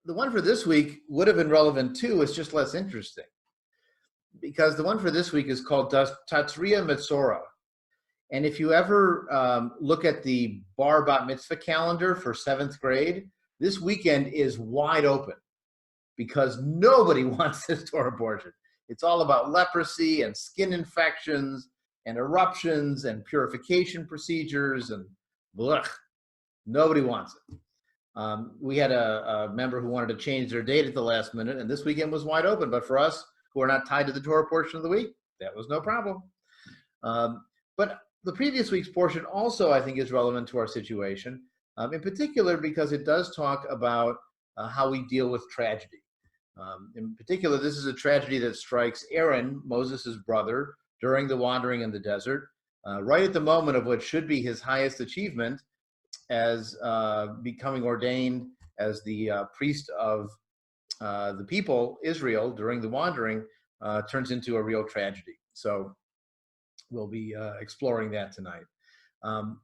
the one for this week would have been relevant too. It's just less interesting because the one for this week is called Tatzriya Metzora. And if you ever look at the Bar Bat Mitzvah calendar for 7th grade, this weekend is wide open because nobody wants this Torah portion. It's all about leprosy and skin infections and eruptions and purification procedures and blech. Nobody wants it. We had a member who wanted to change their date at the last minute, and this weekend was wide open. But for us, who are not tied to the Torah portion of the week, that was no problem. But the previous week's portion also, I think, is relevant to our situation, in particular because it does talk about how we deal with tragedy. In particular, this is a tragedy that strikes Aaron, Moses' brother, during the wandering in the desert, right at the moment of what should be his highest achievement as becoming ordained as the priest of the people, Israel, during the wandering, turns into a real tragedy. So we'll be exploring that tonight.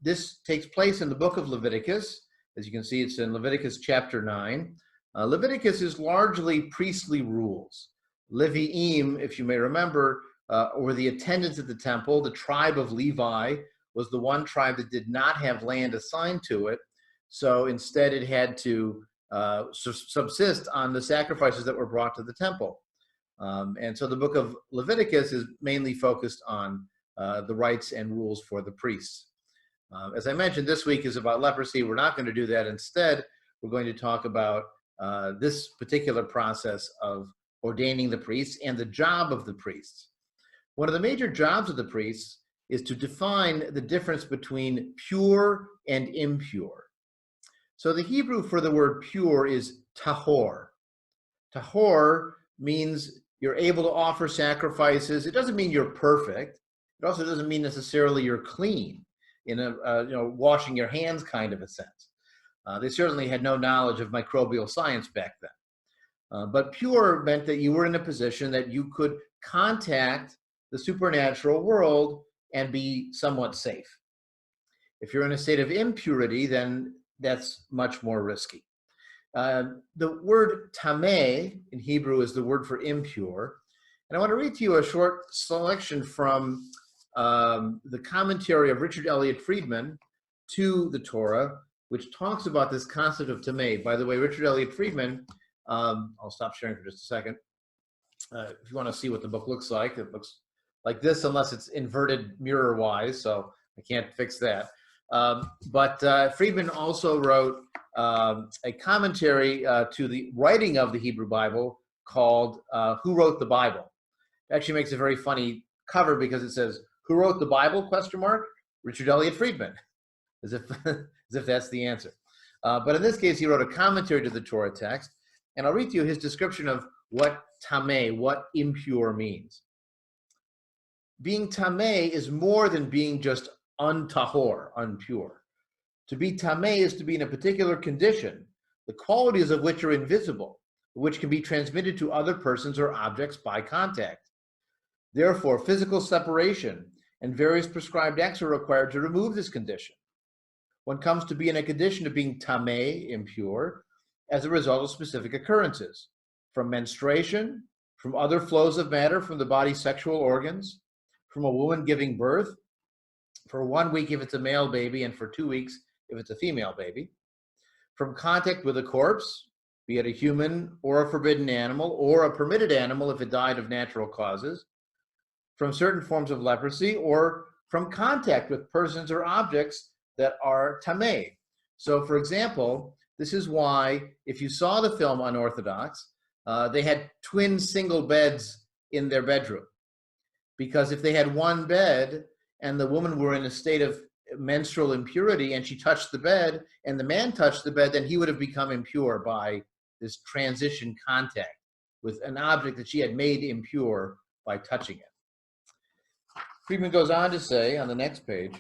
This takes place in the book of Leviticus. As you can see, it's in Leviticus chapter 9. Leviticus is largely priestly rules. Levi'im, if you may remember, were the attendants at the temple. The tribe of Levi was the one tribe that did not have land assigned to it. So instead it had to subsist on the sacrifices that were brought to the temple. And so the book of Leviticus is mainly focused on the rights and rules for the priests. As I mentioned, this week is about leprosy. We're not going to do that. Instead, we're going to talk about this particular process of ordaining the priests and the job of the priests. One of the major jobs of the priests is to define the difference between pure and impure. So the Hebrew for the word pure is tahor. Tahor means you're able to offer sacrifices. It doesn't mean you're perfect. It also doesn't mean necessarily you're clean in a washing your hands kind of a sense. They certainly had no knowledge of microbial science back then. But pure meant that you were in a position that you could contact the supernatural world and be somewhat safe. If you're in a state of impurity, then that's much more risky. The word tameh in Hebrew is the word for impure. And I want to read to you a short selection from the commentary of Richard Elliott Friedman to the Torah, which talks about this concept of tameh. By the way, Richard Elliott Friedman, I'll stop sharing for just a second. If you want to see what the book looks like, it looks like this, unless it's inverted mirror-wise, so I can't fix that. But Friedman also wrote a commentary to the writing of the Hebrew Bible called Who Wrote the Bible? It actually makes a very funny cover because it says, Who wrote the Bible, ? Richard Elliott Friedman, as if that's the answer. But in this case, he wrote a commentary to the Torah text, and I'll read to you his description of what tameh, what impure means. Being tameh is more than being just untahor, impure. To be tameh is to be in a particular condition, the qualities of which are invisible, which can be transmitted to other persons or objects by contact. Therefore, physical separation and various prescribed acts are required to remove this condition. One comes to be in a condition of being tameh, impure, as a result of specific occurrences, from menstruation, from other flows of matter from the body's sexual organs, from a woman giving birth, for 1 week if it's a male baby, and for 2 weeks if it's a female baby, from contact with a corpse, be it a human or a forbidden animal, or a permitted animal if it died of natural causes, from certain forms of leprosy, or from contact with persons or objects that are tameh. So, for example, this is why, if you saw the film Unorthodox, they had twin single beds in their bedroom. Because if they had one bed and the woman were in a state of menstrual impurity and she touched the bed and the man touched the bed, then he would have become impure by this transition contact with an object that she had made impure by touching it. Friedman goes on to say on the next page,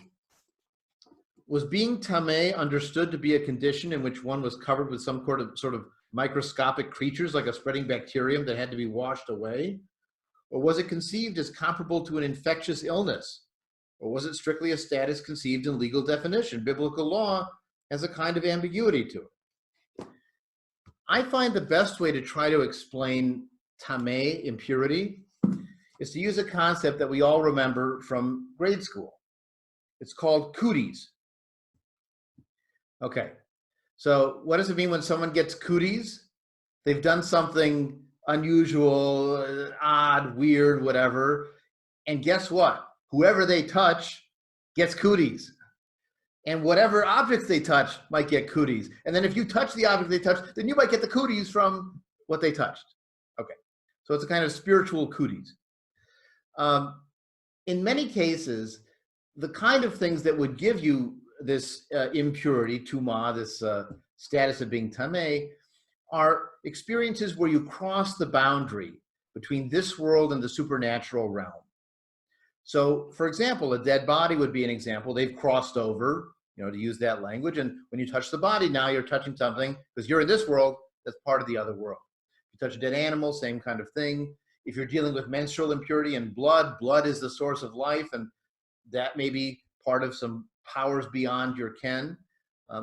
was being tameh understood to be a condition in which one was covered with some sort of microscopic creatures like a spreading bacterium that had to be washed away? Or was it conceived as comparable to an infectious illness? Or was it strictly a status conceived in legal definition? Biblical law has a kind of ambiguity to it. I find the best way to try to explain tameh, impurity, is to use a concept that we all remember from grade school. It's called cooties. Okay, so what does it mean when someone gets cooties? They've done something unusual, odd, weird, whatever. And guess what? Whoever they touch gets cooties. And whatever objects they touch might get cooties. And then if you touch the object they touch, then you might get the cooties from what they touched. Okay, so it's a kind of spiritual cooties. In many cases, the kind of things that would give you this impurity, tumah, this status of being tameh, are experiences where you cross the boundary between this world and the supernatural realm. So, for example, a dead body would be an example. They've crossed over, to use that language. And when you touch the body, now you're touching something, because you're in this world, that's part of the other world. You touch a dead animal, same kind of thing. If you're dealing with menstrual impurity and blood is the source of life, and that may be part of some powers beyond your ken.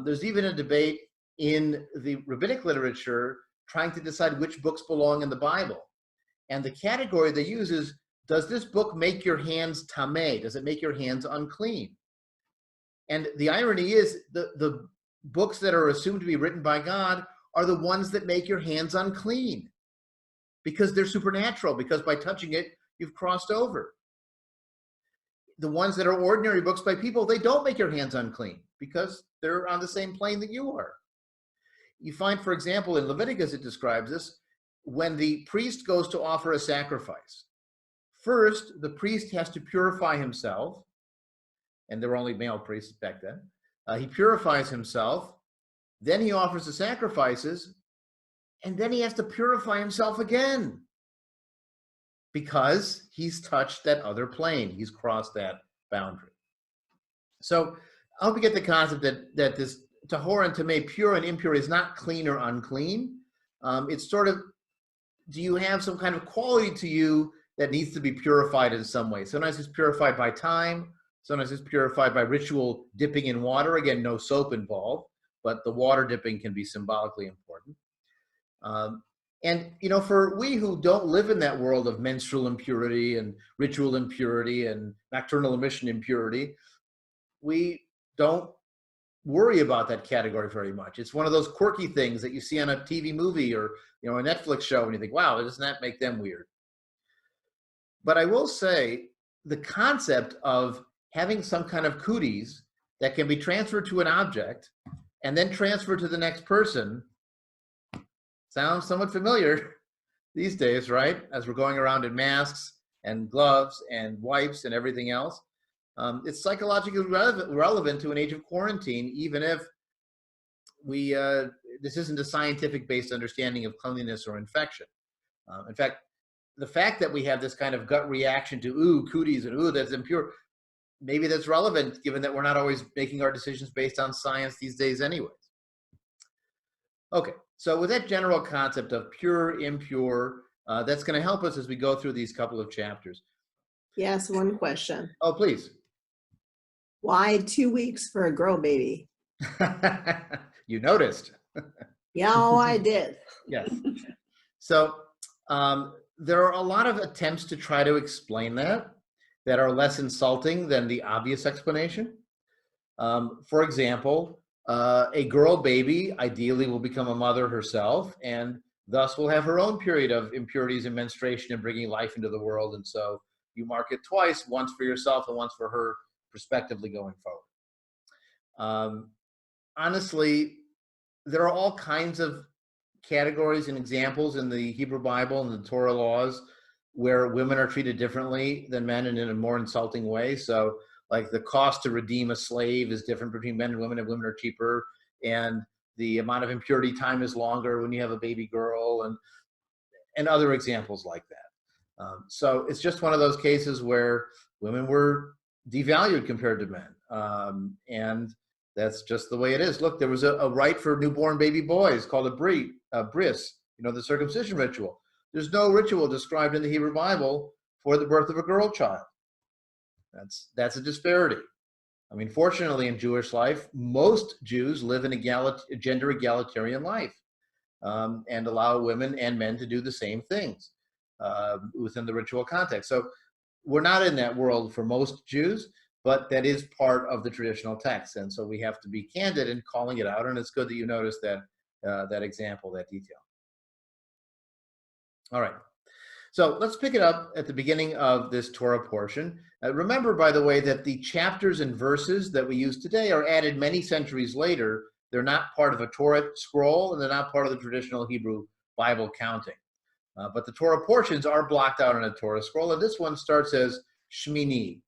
There's even a debate in the rabbinic literature trying to decide which books belong in the Bible. And the category they use is, does this book make your hands tameh? Does it make your hands unclean? And the irony is, the books that are assumed to be written by God are the ones that make your hands unclean, because they're supernatural, because by touching it, you've crossed over. The ones that are ordinary books by people, they don't make your hands unclean, because they're on the same plane that you are. You find, for example, in Leviticus, it describes this, when the priest goes to offer a sacrifice. First, the priest has to purify himself, and there were only male priests back then. He purifies himself, then he offers the sacrifices, and then he has to purify himself again, because he's touched that other plane. He's crossed that boundary. So I hope you get the concept that this tahor and tameh, pure and impure, is not clean or unclean. It's sort of, do you have some kind of quality to you that needs to be purified in some way? Sometimes it's purified by time. Sometimes it's purified by ritual dipping in water. Again, no soap involved, but the water dipping can be symbolically important. And, for we who don't live in that world of menstrual impurity and ritual impurity and nocturnal emission impurity, we don't worry about that category very much. It's one of those quirky things that you see on a TV movie or, a Netflix show, and you think, wow, doesn't that make them weird? But I will say, the concept of having some kind of cooties that can be transferred to an object and then transferred to the next person sounds somewhat familiar these days, right? As we're going around in masks and gloves and wipes and everything else. It's psychologically relevant to an age of quarantine, even if this isn't a scientific-based understanding of cleanliness or infection. In fact, the fact that we have this kind of gut reaction to, ooh, cooties, and ooh, that's impure, maybe that's relevant, given that we're not always making our decisions based on science these days anyways. Okay, so with that general concept of pure, impure, that's going to help us as we go through these couple of chapters. Yes, one question. Oh, please. Why 2 weeks for a girl baby? You noticed. Yeah, I did. Yes. So there are a lot of attempts to try to explain that are less insulting than the obvious explanation. For example, a girl baby ideally will become a mother herself, and thus will have her own period of impurities and menstruation and bringing life into the world. And so you mark it twice, once for yourself and once for her, respectively, going forward. Honestly, there are all kinds of categories and examples in the Hebrew Bible and the Torah laws where women are treated differently than men and in a more insulting way. So like the cost to redeem a slave is different between men and women are cheaper, and the amount of impurity time is longer when you have a baby girl, and other examples like that. So it's just one of those cases where women were devalued compared to men. And that's just the way it is. Look, there was a rite for newborn baby boys called a bris, the circumcision ritual. There's no ritual described in the Hebrew Bible for the birth of a girl child. That's a disparity. I mean, fortunately, in Jewish life, most Jews live in a gender egalitarian life. and allow women and men to do the same things within the ritual context. So we're not in that world for most Jews, but that is part of the traditional text. And so we have to be candid in calling it out. And it's good that you noticed that, that example, that detail. All right. So let's pick it up at the beginning of this Torah portion. Remember, by the way, that the chapters and verses that we use today are added many centuries later. They're not part of a Torah scroll, and they're not part of the traditional Hebrew Bible counting. But the Torah portions are blocked out in a Torah scroll, and this one starts as Shmini.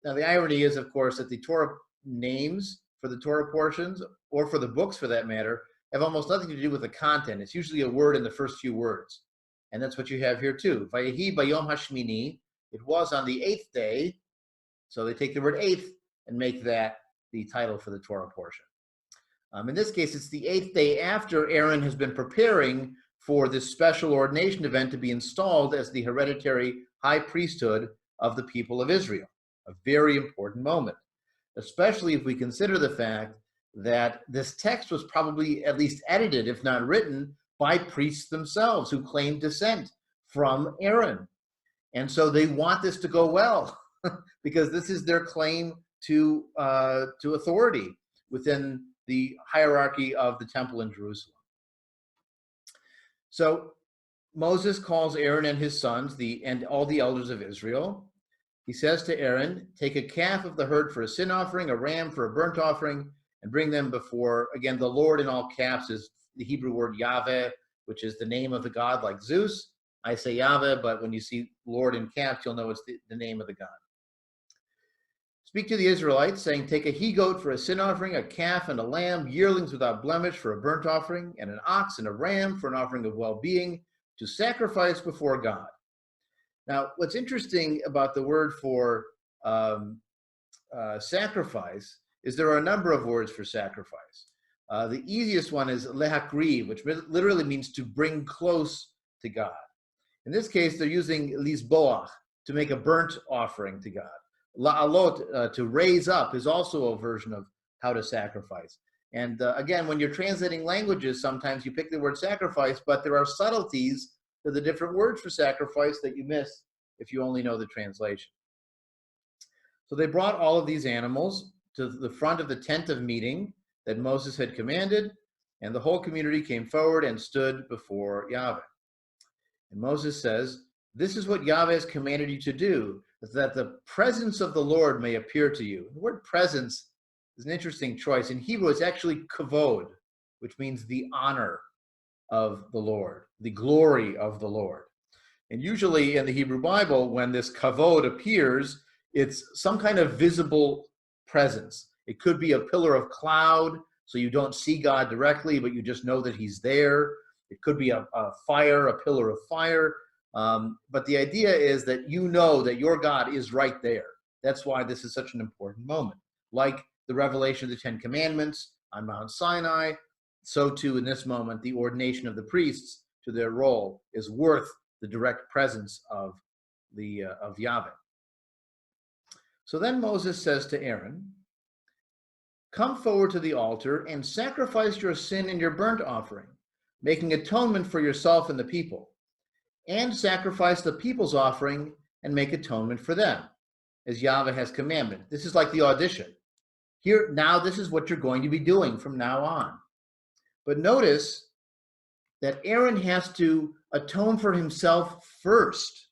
Now, the irony is, of course, that the Torah names for the Torah portions, or for the books for that matter, have almost nothing to do with the content. It's usually a word in the first few words. And that's what you have here too. Vayehi bayom hashmini, it was on the 8th day. So they take the word 8th and make that the title for the Torah portion. In this case, it's the 8th day after Aaron has been preparing for this special ordination event to be installed as the hereditary high priesthood of the people of Israel. A very important moment, especially if we consider the fact that this text was probably at least edited, if not written, by priests themselves who claim descent from Aaron. And so they want this to go well because this is their claim to authority within the hierarchy of the temple in Jerusalem. So Moses calls Aaron and his sons and all the elders of Israel. He says to Aaron, take a calf of the herd for a sin offering, a ram for a burnt offering, and bring them before, again, the Lord in all caps is the Hebrew word Yahweh, which is the name of the god, like Zeus. I say Yahweh, but when you see Lord in caps, you'll know it's the name of the god. Speak to the Israelites, saying, take a he-goat for a sin offering, a calf and a lamb, yearlings without blemish for a burnt offering, and an ox and a ram for an offering of well-being, to sacrifice before God. Now, what's interesting about the word for sacrifice is there are a number of words for sacrifice. The easiest one is lehakriv, which literally means to bring close to God. In this case, they're using lisboach, to make a burnt offering to God. La'alot, to raise up, is also a version of how to sacrifice. And again, when you're translating languages, sometimes you pick the word sacrifice, but there are subtleties to the different words for sacrifice that you miss if you only know the translation. So they brought all of these animals to the front of the tent of meeting that Moses had commanded, and the whole community came forward and stood before Yahweh. And Moses says, this is what Yahweh has commanded you to do, that the presence of the Lord may appear to you. The word presence is an interesting choice. In Hebrew, it's actually kavod, which means the honor of the Lord, the glory of the Lord. And usually in the Hebrew Bible, when this kavod appears, it's some kind of visible presence. It could be a pillar of cloud, so you don't see God directly, but you just know that he's there. It could be a fire, a pillar of fire. But the idea is that you know that your God is right there. That's why this is such an important moment. Like the revelation of the Ten Commandments on Mount Sinai, so too in this moment, the ordination of the priests to their role is worth the direct presence of Yahweh. So then Moses says to Aaron, come forward to the altar and sacrifice your sin and your burnt offering, making atonement for yourself and the people, and sacrifice the people's offering and make atonement for them, as Yahweh has commanded. This is like the audition. Here, now this is what you're going to be doing from now on. But notice that Aaron has to atone for himself first.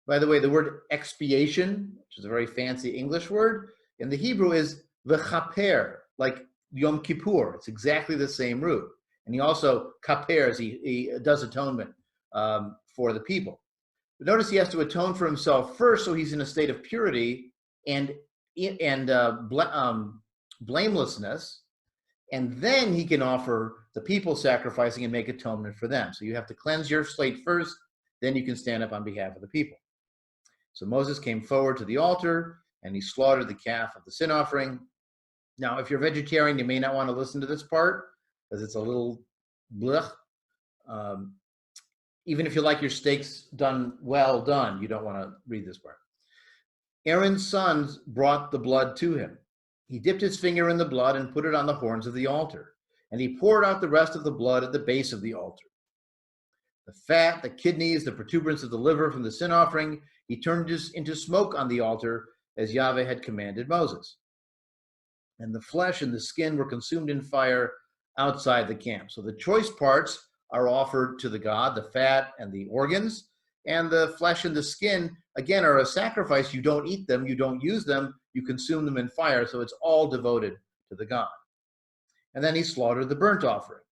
By the way, the word expiation, which is a very fancy English word, in the Hebrew is v'chaper, like Yom Kippur. It's exactly the same root. And he also kapers, he does atonement for the people. But notice he has to atone for himself first, so he's in a state of purity and blamelessness, and then he can offer the people sacrificing and make atonement for them. So you have to cleanse your slate first, then you can stand up on behalf of the people. So Moses came forward to the altar, and he slaughtered the calf of the sin offering. Now, if you're vegetarian, you may not want to listen to this part, because it's a little blech. Even if you like your steaks done well done, you don't want to read this part. Aaron's sons brought the blood to him. He dipped his finger in the blood and put it on the horns of the altar. and he poured out the rest of the blood at the base of the altar. The fat, the kidneys, the protuberance of the liver from the sin offering, he turned into smoke on the altar, as Yahweh had commanded Moses. And the flesh and the skin were consumed in fire outside the camp. So the choice parts are offered to the god, the fat and the organs, and the flesh and the skin, again, are a sacrifice. You don't eat them, you don't use them, you consume them in fire, so it's all devoted to the god. And then he slaughtered the burnt offering.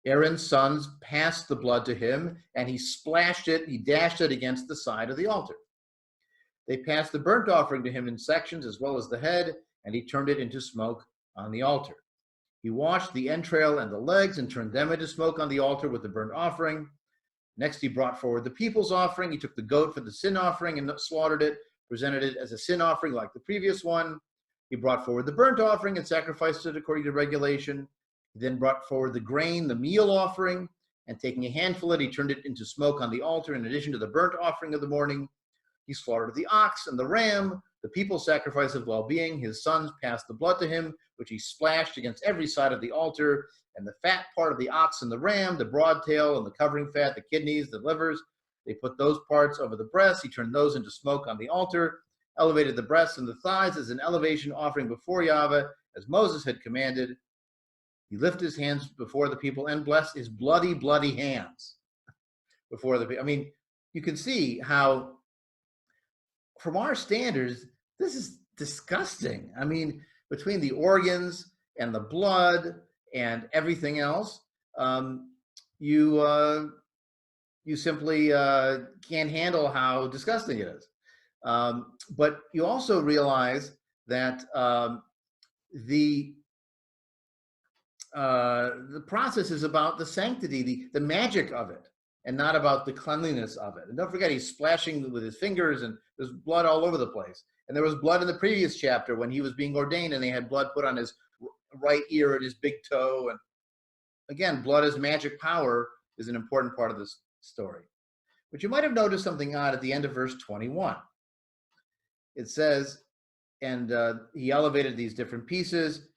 Aaron's sons passed the blood to him, and he splashed it, he dashed it against the side of the altar. They passed the burnt offering to him in sections as well as the head, and he turned it into smoke on the altar. He washed the entrail and the legs and turned them into smoke on the altar with the burnt offering. Next, he brought forward the people's offering. He took the goat for the sin offering and slaughtered it, presented it as a sin offering like the previous one. He brought forward the burnt offering and sacrificed it according to regulation. He then brought forward the grain, the meal offering, and taking a handful of it, he turned it into smoke on the altar in addition to the burnt offering of the morning. He slaughtered the ox and the ram, the people's sacrifice of well-being. His sons passed the blood to him, which he splashed against every side of the altar, and the fat part of the ox and the ram, the broad tail and the covering fat, the kidneys, the livers, they put those parts over the breasts. He turned those into smoke on the altar, elevated the breasts and the thighs as an elevation offering before Yahweh, as Moses had commanded. He lifted his hands before the people and blessed his bloody, bloody hands before the people. I mean, you can see how, from our standards, this is disgusting. I mean, between the organs and the blood and everything else, you simply can't handle how disgusting it is. But you also realize that the process is about the sanctity, the magic of it, and not about the cleanliness of it. And don't forget, he's splashing with his fingers, and there's blood all over the place. And there was blood in the previous chapter when he was being ordained, and they had blood put on his right ear and his big toe. And again, blood as magic power is an important part of this story. But you might have noticed something odd at the end of verse 21. It says, and he elevated these different pieces,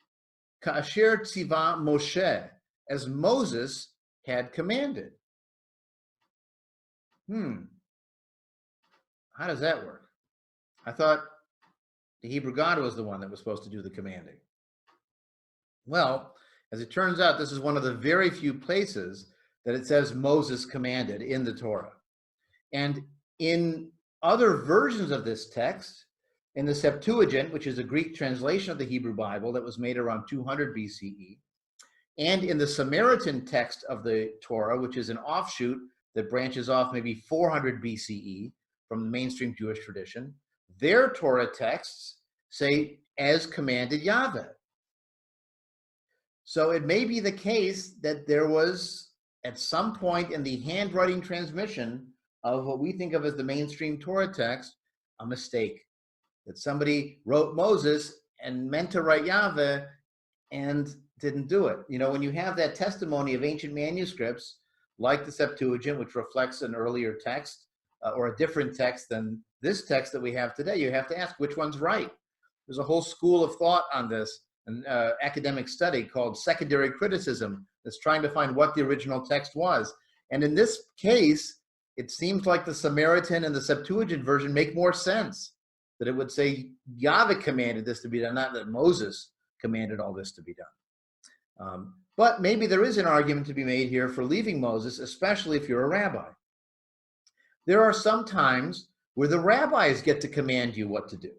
Ka'asher tziva Moshe, as Moses had commanded. How does that work? I thought the Hebrew God was the one that was supposed to do the commanding. Well, as it turns out, this is one of the very few places that it says Moses commanded in the Torah. And in other versions of this text, in the Septuagint, which is a Greek translation of the Hebrew Bible that was made around 200 BCE, and in the Samaritan text of the Torah, which is an offshoot that branches off maybe 400 BCE from the mainstream Jewish tradition, their Torah texts say, as commanded Yahweh. So it may be the case that there was, at some point in the handwriting transmission of what we think of as the mainstream Torah text, a mistake. That somebody wrote Moses and meant to write Yahweh and didn't do it. You know, when you have that testimony of ancient manuscripts, like the Septuagint, which reflects an earlier text or a different text than this text that we have today, you have to ask which one's right. There's a whole school of thought on this, an academic study called secondary criticism that's trying to find what the original text was. And in this case, it seems like the Samaritan and the Septuagint version make more sense, that it would say Yahweh commanded this to be done, not that Moses commanded all this to be done. But maybe there is an argument to be made here for leaving Moses, especially if you're a rabbi. There are some times where the rabbis get to command you what to do.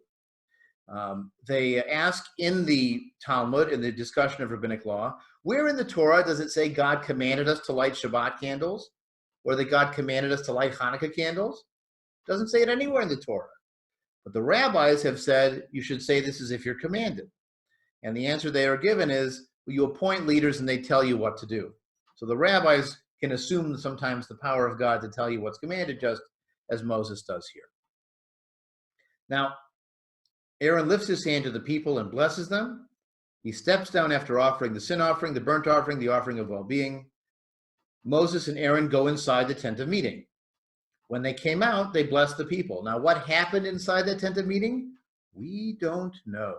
They ask in the Talmud, in the discussion of rabbinic law, where in the Torah does it say God commanded us to light Shabbat candles, or that God commanded us to light Hanukkah candles? It doesn't say it anywhere in the Torah. But the rabbis have said you should say this as if you're commanded. And the answer they are given is, well, you appoint leaders and they tell you what to do. So the rabbis can assume sometimes the power of God to tell you what's commanded, just as Moses does here. Now, Aaron lifts his hand to the people and blesses them. He steps down after offering the sin offering, the burnt offering, the offering of well-being. Moses and Aaron go inside the tent of meeting. When they came out, they blessed the people. Now, what happened inside the tent of meeting? We don't know.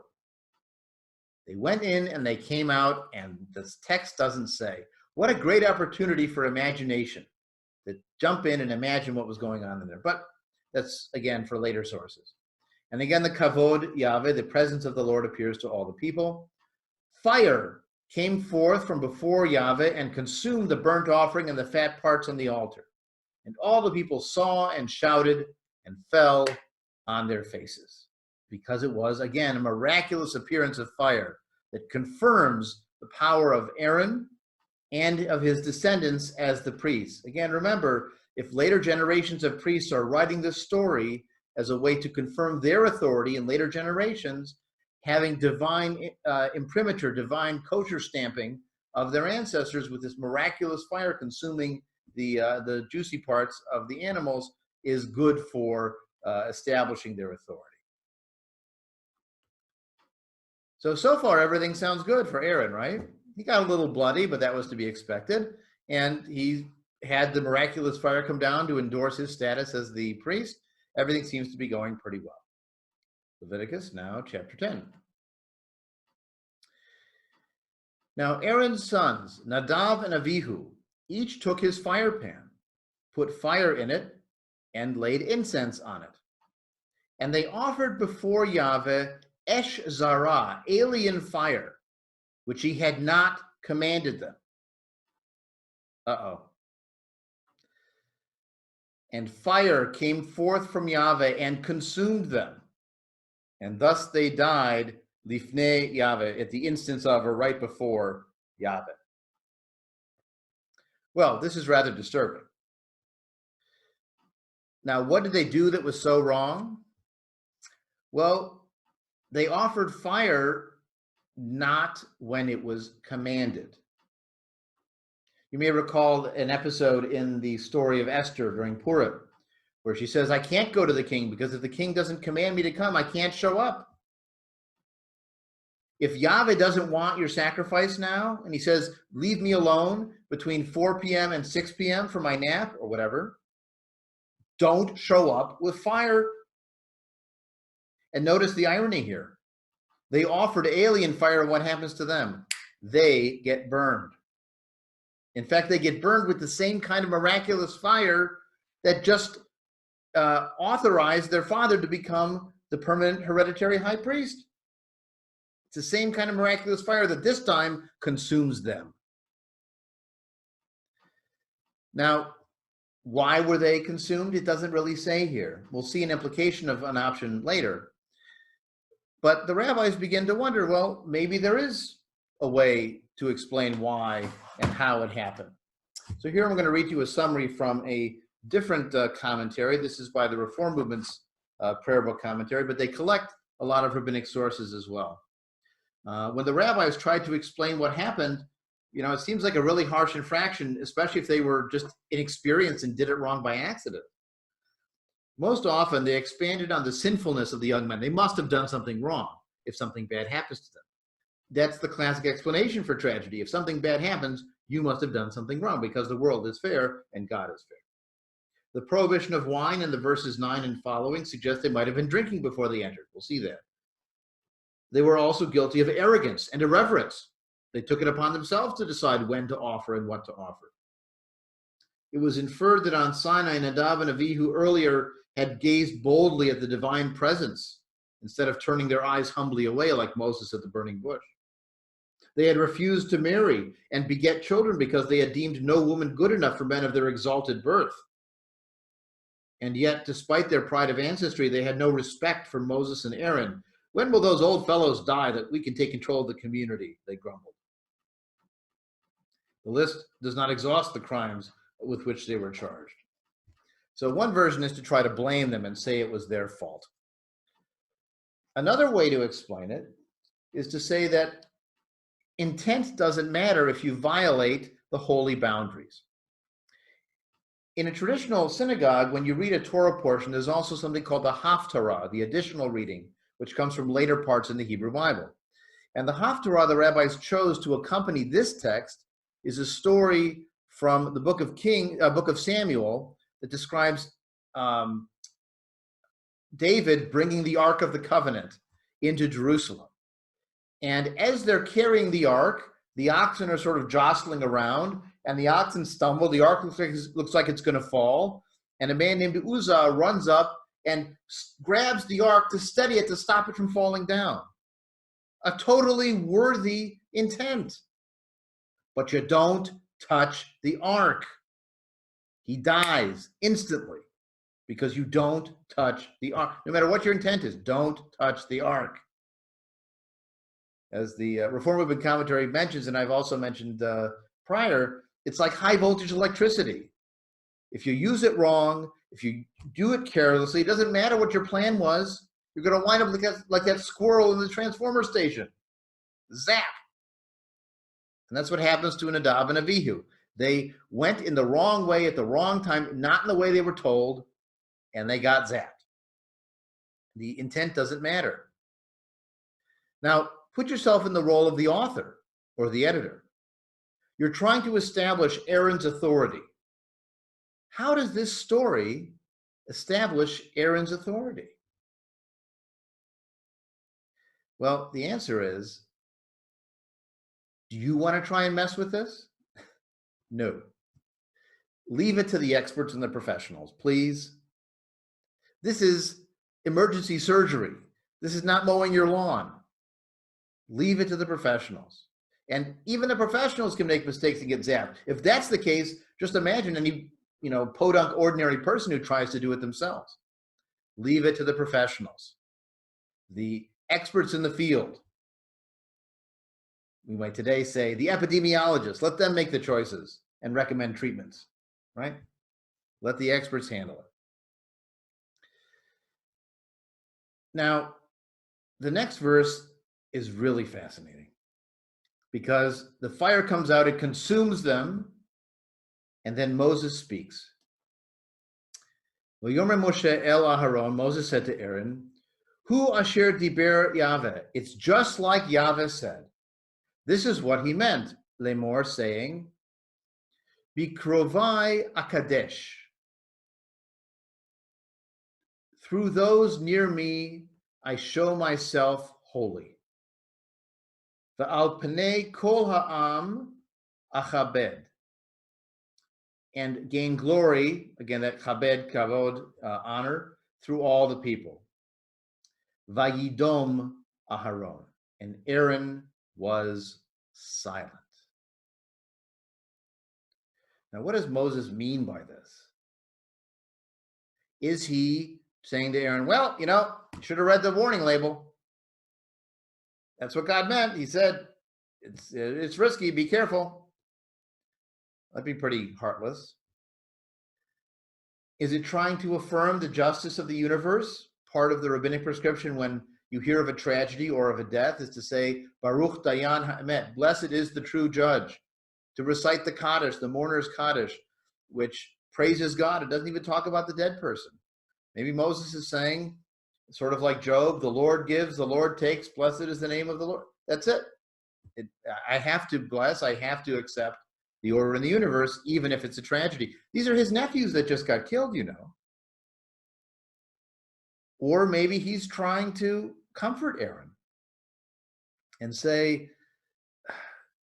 They went in and they came out, and this text doesn't say. What a great opportunity for imagination, to jump in and imagine what was going on in there. But that's, again, for later sources. And again, the kavod Yahweh, the presence of the Lord, appears to all the people. Fire came forth from before Yahweh and consumed the burnt offering and the fat parts on the altar. And all the people saw and shouted and fell on their faces, because it was, again, a miraculous appearance of fire that confirms the power of Aaron and of his descendants as the priests. Again, remember, if later generations of priests are writing this story as a way to confirm their authority in later generations, having divine imprimatur, divine kosher stamping of their ancestors with this miraculous fire consuming the juicy parts of the animals is good for establishing their authority. So far, everything sounds good for Aaron, right? He got a little bloody, but that was to be expected. And he had the miraculous fire come down to endorse his status as the priest. Everything seems to be going pretty well. Leviticus, now chapter 10. Now Aaron's sons, Nadav and Avihu, each took his fire pan, put fire in it, and laid incense on it. And they offered before Yahweh Esh Zarah, alien fire, which he had not commanded them. And fire came forth from Yahweh and consumed them. And thus they died, lifnei Yahweh, at the instance of, or right before Yahweh. Well, this is rather disturbing. Now, what did they do that was so wrong? Well, they offered fire not when it was commanded. You may recall an episode in the story of Esther during Purim, where she says, I can't go to the king because if the king doesn't command me to come, I can't show up. If Yahweh doesn't want your sacrifice now, and he says, leave me alone between 4 p.m. and 6 p.m. for my nap or whatever, don't show up with fire. And notice the irony here. They offered alien fire, and what happens to them? They get burned. In fact, they get burned with the same kind of miraculous fire that just authorized their father to become the permanent hereditary high priest. It's the same kind of miraculous fire that this time consumes them. Now, why were they consumed? It doesn't really say here. We'll see an implication of an option later. But the rabbis begin to wonder, well, maybe there is a way to explain why and how it happened. So here I'm going to read you a summary from a different commentary. This is by the Reform Movement's prayer book commentary, but they collect a lot of rabbinic sources as well. When the rabbis tried to explain what happened, it seems like a really harsh infraction, especially if they were just inexperienced and did it wrong by accident. Most often, they expanded on the sinfulness of the young men. They must have done something wrong if something bad happens to them. That's the classic explanation for tragedy. If something bad happens, you must have done something wrong because the world is fair and God is fair. The prohibition of wine in the verses 9 and following suggests they might have been drinking before they entered. We'll see that. They were also guilty of arrogance and irreverence. They took it upon themselves to decide when to offer and what to offer. It was inferred that on Sinai, Nadav and Avihu earlier had gazed boldly at the divine presence instead of turning their eyes humbly away like Moses at the burning bush. They had refused to marry and beget children because they had deemed no woman good enough for men of their exalted birth. And yet, despite their pride of ancestry, they had no respect for Moses and Aaron. When will those old fellows die that we can take control of the community? They grumbled. The list does not exhaust the crimes with which they were charged. So one version is to try to blame them and say it was their fault. Another way to explain it is to say that intent doesn't matter if you violate the holy boundaries. In a traditional synagogue, when you read a Torah portion, there's also something called the Haftarah, the additional reading, which comes from later parts in the Hebrew Bible. And the Haftarah the rabbis chose to accompany this text is a story from the book of Samuel that describes David bringing the Ark of the Covenant into Jerusalem. And as they're carrying the ark, the oxen are sort of jostling around, and the oxen stumble. The ark looks like it's going to fall. And a man named Uzzah runs up and grabs the ark to steady it, to stop it from falling down. A totally worthy intent. But you don't touch the ark. He dies instantly because you don't touch the ark. No matter what your intent is, don't touch the ark. As the Reform Movement commentary mentions, and I've also mentioned prior, it's like high voltage electricity. If you use it wrong, if you do it carelessly, it doesn't matter what your plan was, you're going to wind up like that squirrel in the transformer station. Zap! And that's what happens to Nadab and Abihu. They went in the wrong way at the wrong time, not in the way they were told, and they got zapped. The intent doesn't matter. Now, put yourself in the role of the author or the editor. You're trying to establish Aaron's authority. How does this story establish Aaron's authority? Well, the answer is, do you want to try and mess with this? No. Leave it to the experts and the professionals, please. This is emergency surgery. This is not mowing your lawn. Leave it to the professionals. And even the professionals can make mistakes and get zapped. If that's the case, just imagine any, podunk ordinary person who tries to do it themselves. Leave it to the professionals, the experts in the field. We might today say the epidemiologists. Let them make the choices and recommend treatments, right? Let the experts handle it. Now, the next verse is really fascinating because the fire comes out, it consumes them, and then Moses speaks. V'yomer Moshe el Aharon, Moses said to Aaron, Hu asher diber Yahweh. It's just like Yahweh said. This is what he meant, Lemor, saying, Bikrovai akadesh. Through those near me, I show myself holy. V'al pnei kol ha'am achabed. And gain glory, again, that chabed, kavod, honor, through all the people. Vayidom Aharon. And Aaron was silent. Now, what does Moses mean by this? Is he saying to Aaron, well, you should have read the warning label. That's what God meant. He said, it's risky, be careful. That'd be pretty heartless. Is it trying to affirm the justice of the universe? Part of the rabbinic prescription when you hear of a tragedy or of a death is to say, Baruch Dayan Ha'emet, blessed is the true judge. To recite the Kaddish, the mourner's Kaddish, which praises God. It doesn't even talk about the dead person. Maybe Moses is saying, sort of like Job, the Lord gives, the Lord takes, blessed is the name of the Lord. That's it. I have to bless, I have to accept the order in the universe, even if it's a tragedy. These are his nephews that just got killed, Or maybe he's trying to comfort Aaron and say,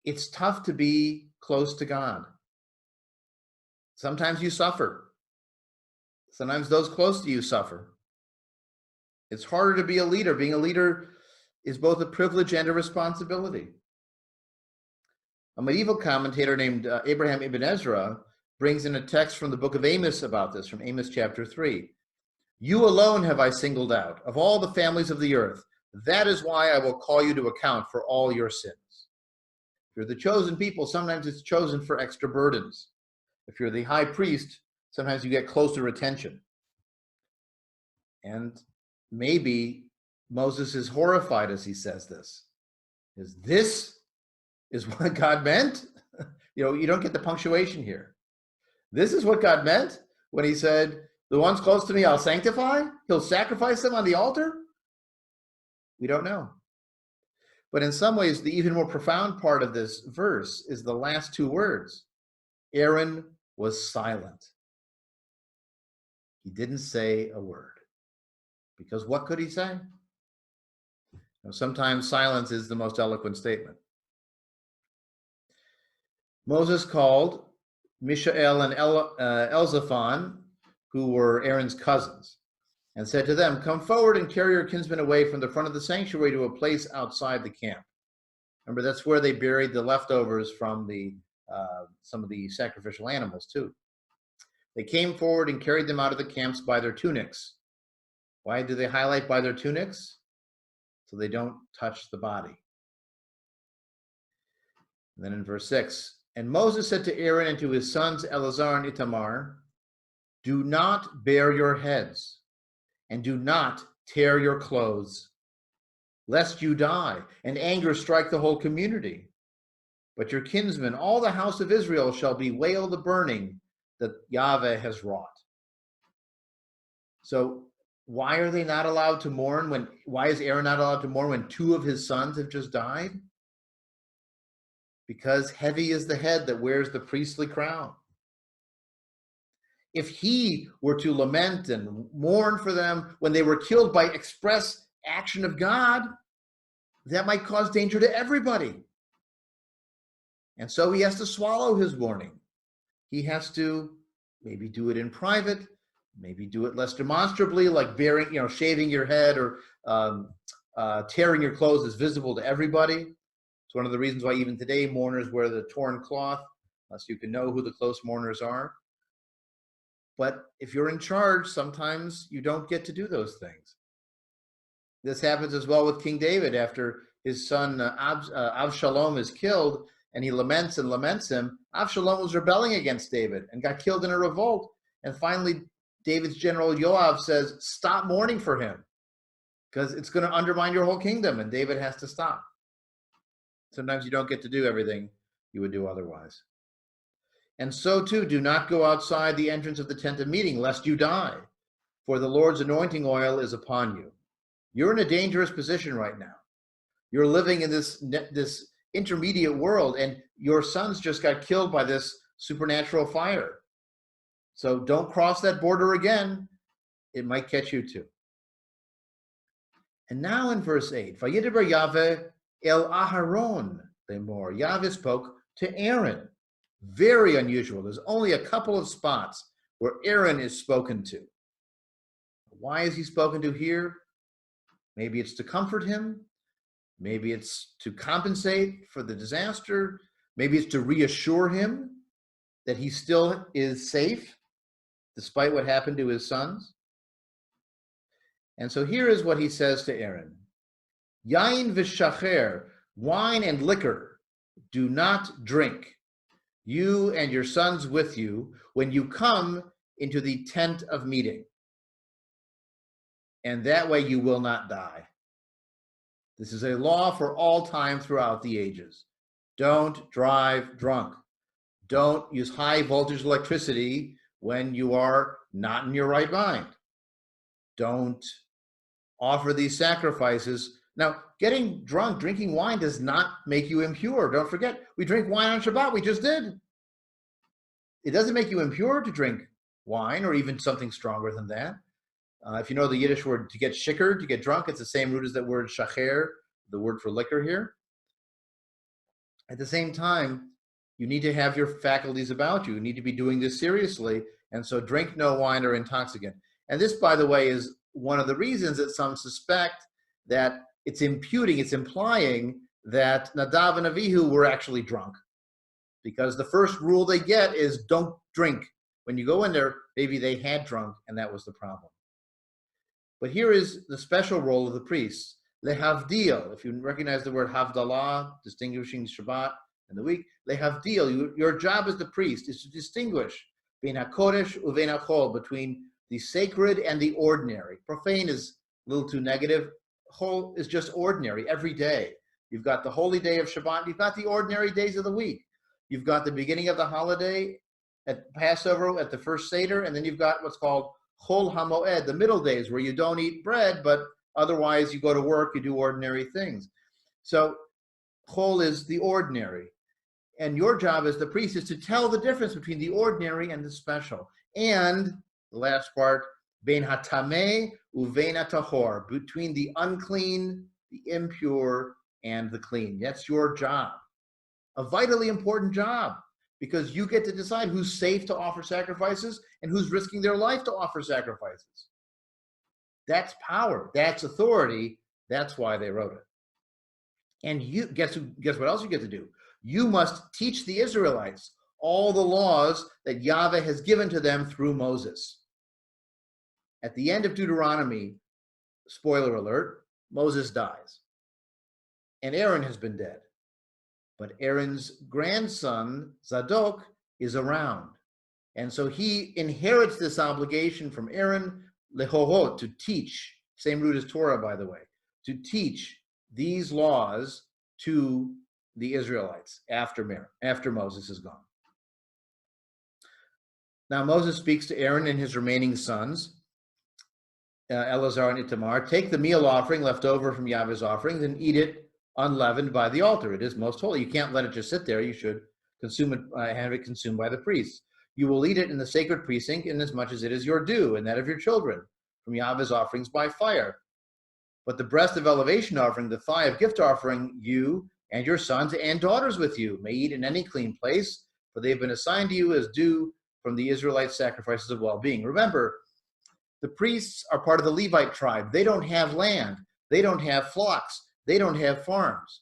it's tough to be close to God. Sometimes you suffer. Sometimes those close to you suffer. It's harder to be a leader. Being a leader is both a privilege and a responsibility. A medieval commentator named Abraham Ibn Ezra brings in a text from the book of Amos about this, from Amos chapter 3. You alone have I singled out of all the families of the earth. That is why I will call you to account for all your sins. If you're the chosen people, sometimes it's chosen for extra burdens. If you're the high priest, sometimes you get closer attention. And maybe Moses is horrified as he says this. This is what God meant? You don't get the punctuation here. This is what God meant when he said, the ones close to me I'll sanctify? He'll sacrifice them on the altar? We don't know. But in some ways, the even more profound part of this verse is the last two words. Aaron was silent. He didn't say a word. Because what could he say? Sometimes silence is the most eloquent statement. Moses called Mishael and Elzaphan, who were Aaron's cousins, and said to them, "Come forward and carry your kinsmen away from the front of the sanctuary to a place outside the camp." Remember, that's where they buried the leftovers from some of the sacrificial animals too. They came forward and carried them out of the camps by their tunics. Why do they highlight by their tunics? So they don't touch the body. And then in verse 6, and Moses said to Aaron and to his sons Eleazar and Itamar, "Do not bare your heads, and do not tear your clothes, lest you die, and anger strike the whole community. But your kinsmen, all the house of Israel, shall bewail the burning that Yahweh has wrought." So why are they not allowed to mourn why is Aaron not allowed to mourn when two of his sons have just died? Because heavy is the head that wears the priestly crown. If he were to lament and mourn for them when they were killed by express action of God, that might cause danger to everybody. And so he has to swallow his warning. He has to maybe do it in private, maybe do it less demonstrably, like shaving your head or tearing your clothes is visible to everybody. It's one of the reasons why even today mourners wear the torn cloth, so you can know who the close mourners are. But if you're in charge, sometimes you don't get to do those things. This happens as well with King David after his son Avshalom is killed, and he laments and laments him. Avshalom was rebelling against David and got killed in a revolt. And finally, David's general Yoav says, "Stop mourning for him, because it's going to undermine your whole kingdom." And David has to stop. Sometimes you don't get to do everything you would do otherwise. And so too, do not go outside the entrance of the tent of meeting, lest you die, for the Lord's anointing oil is upon you. You're in a dangerous position right now. You're living in this intermediate world, and your sons just got killed by this supernatural fire. So don't cross that border again. It might catch you too. And now in verse 8, Vayidaber Yahweh el Aharon lemor. Yahweh spoke to Aaron. Very unusual. There's only a couple of spots where Aaron is spoken to. Why is he spoken to here? Maybe it's to comfort him. Maybe it's to compensate for the disaster. Maybe it's to reassure him that he still is safe despite what happened to his sons. And so here is what he says to Aaron. Yain v'shacher, wine and liquor, do not drink, you and your sons with you, when you come into the tent of meeting. And that way you will not die. This is a law for all time throughout the ages. Don't drive drunk. Don't use high voltage electricity when you are not in your right mind. Don't offer these sacrifices. Now, getting drunk, drinking wine does not make you impure. Don't forget, we drink wine on Shabbat. We just did. It doesn't make you impure to drink wine or even something stronger than that. If you know the Yiddish word to get shikker, to get drunk, it's the same root as that word shacher, the word for liquor here. At the same time, you need to have your faculties about you. You need to be doing this seriously. And so drink no wine or intoxicant. And this, by the way, is one of the reasons that some suspect that it's implying that Nadav and Avihu were actually drunk. Because the first rule they get is don't drink. When you go in there, maybe they had drunk and that was the problem. But here is the special role of the priests. Lehavdil, if you recognize the word Havdalah, distinguishing Shabbat and the week, Lehavdil, your job as the priest is to distinguish Bein HaKodesh uvein HaChol, between the sacred and the ordinary. Profane is a little too negative. Chol is just ordinary, every day. You've got the holy day of Shabbat, you've got the ordinary days of the week. You've got the beginning of the holiday at Passover, at the first Seder, and then you've got what's called Chol HaMoed, the middle days, where you don't eat bread, but otherwise you go to work, you do ordinary things. So Chol is the ordinary. And your job as the priest is to tell the difference between the ordinary and the special. And the last part, Bein HaTameh uvein HaTahor, between the unclean, the impure, and the clean. That's your job. A vitally important job, because you get to decide who's safe to offer sacrifices and who's risking their life to offer sacrifices. That's power. That's authority. That's why they wrote it. And you guess what else you get to do? You must teach the Israelites all the laws that Yahweh has given to them through Moses. At the end of Deuteronomy, spoiler alert, Moses dies. And Aaron has been dead. But Aaron's grandson, Zadok, is around. And so he inherits this obligation from Aaron, lehorot, to teach, same root as Torah, by the way, to teach these laws to the Israelites after Moses is gone. Now Moses speaks to Aaron and his remaining sons, Eleazar and Itamar. Take the meal offering left over from Yahweh's offerings and eat it unleavened by the altar. It is most holy. You can't let it just sit there. You should consume it, have it consumed by the priests. You will eat it in the sacred precinct inasmuch as it is your due and that of your children from Yahweh's offerings by fire. But the breast of elevation offering, the thigh of gift offering, you and your sons and daughters with you may eat in any clean place, for they've been assigned to you as due from the Israelite sacrifices of well-being. Remember, the priests are part of the Levite tribe. They don't have land. They don't have flocks. They don't have farms.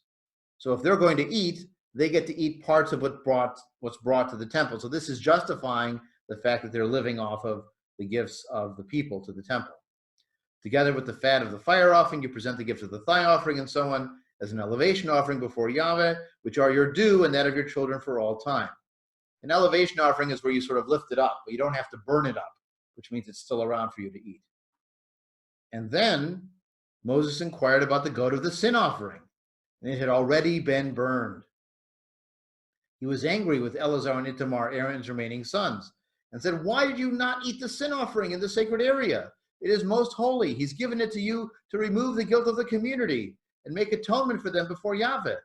So if they're going to eat, they get to eat parts of what's brought to the temple. So this is justifying the fact that they're living off of the gifts of the people to the temple. Together with the fat of the fire offering, you present the gifts of the thigh offering and so on as an elevation offering before Yahweh, which are your due and that of your children for all time. An elevation offering is where you sort of lift it up, but you don't have to burn it up, which means it's still around for you to eat. And then Moses inquired about the goat of the sin offering, and it had already been burned. He was angry with Eleazar and Itamar, Aaron's remaining sons, and said, "Why did you not eat the sin offering in the sacred area? It is most holy. He's given it to you to remove the guilt of the community and make atonement for them before Yahweh.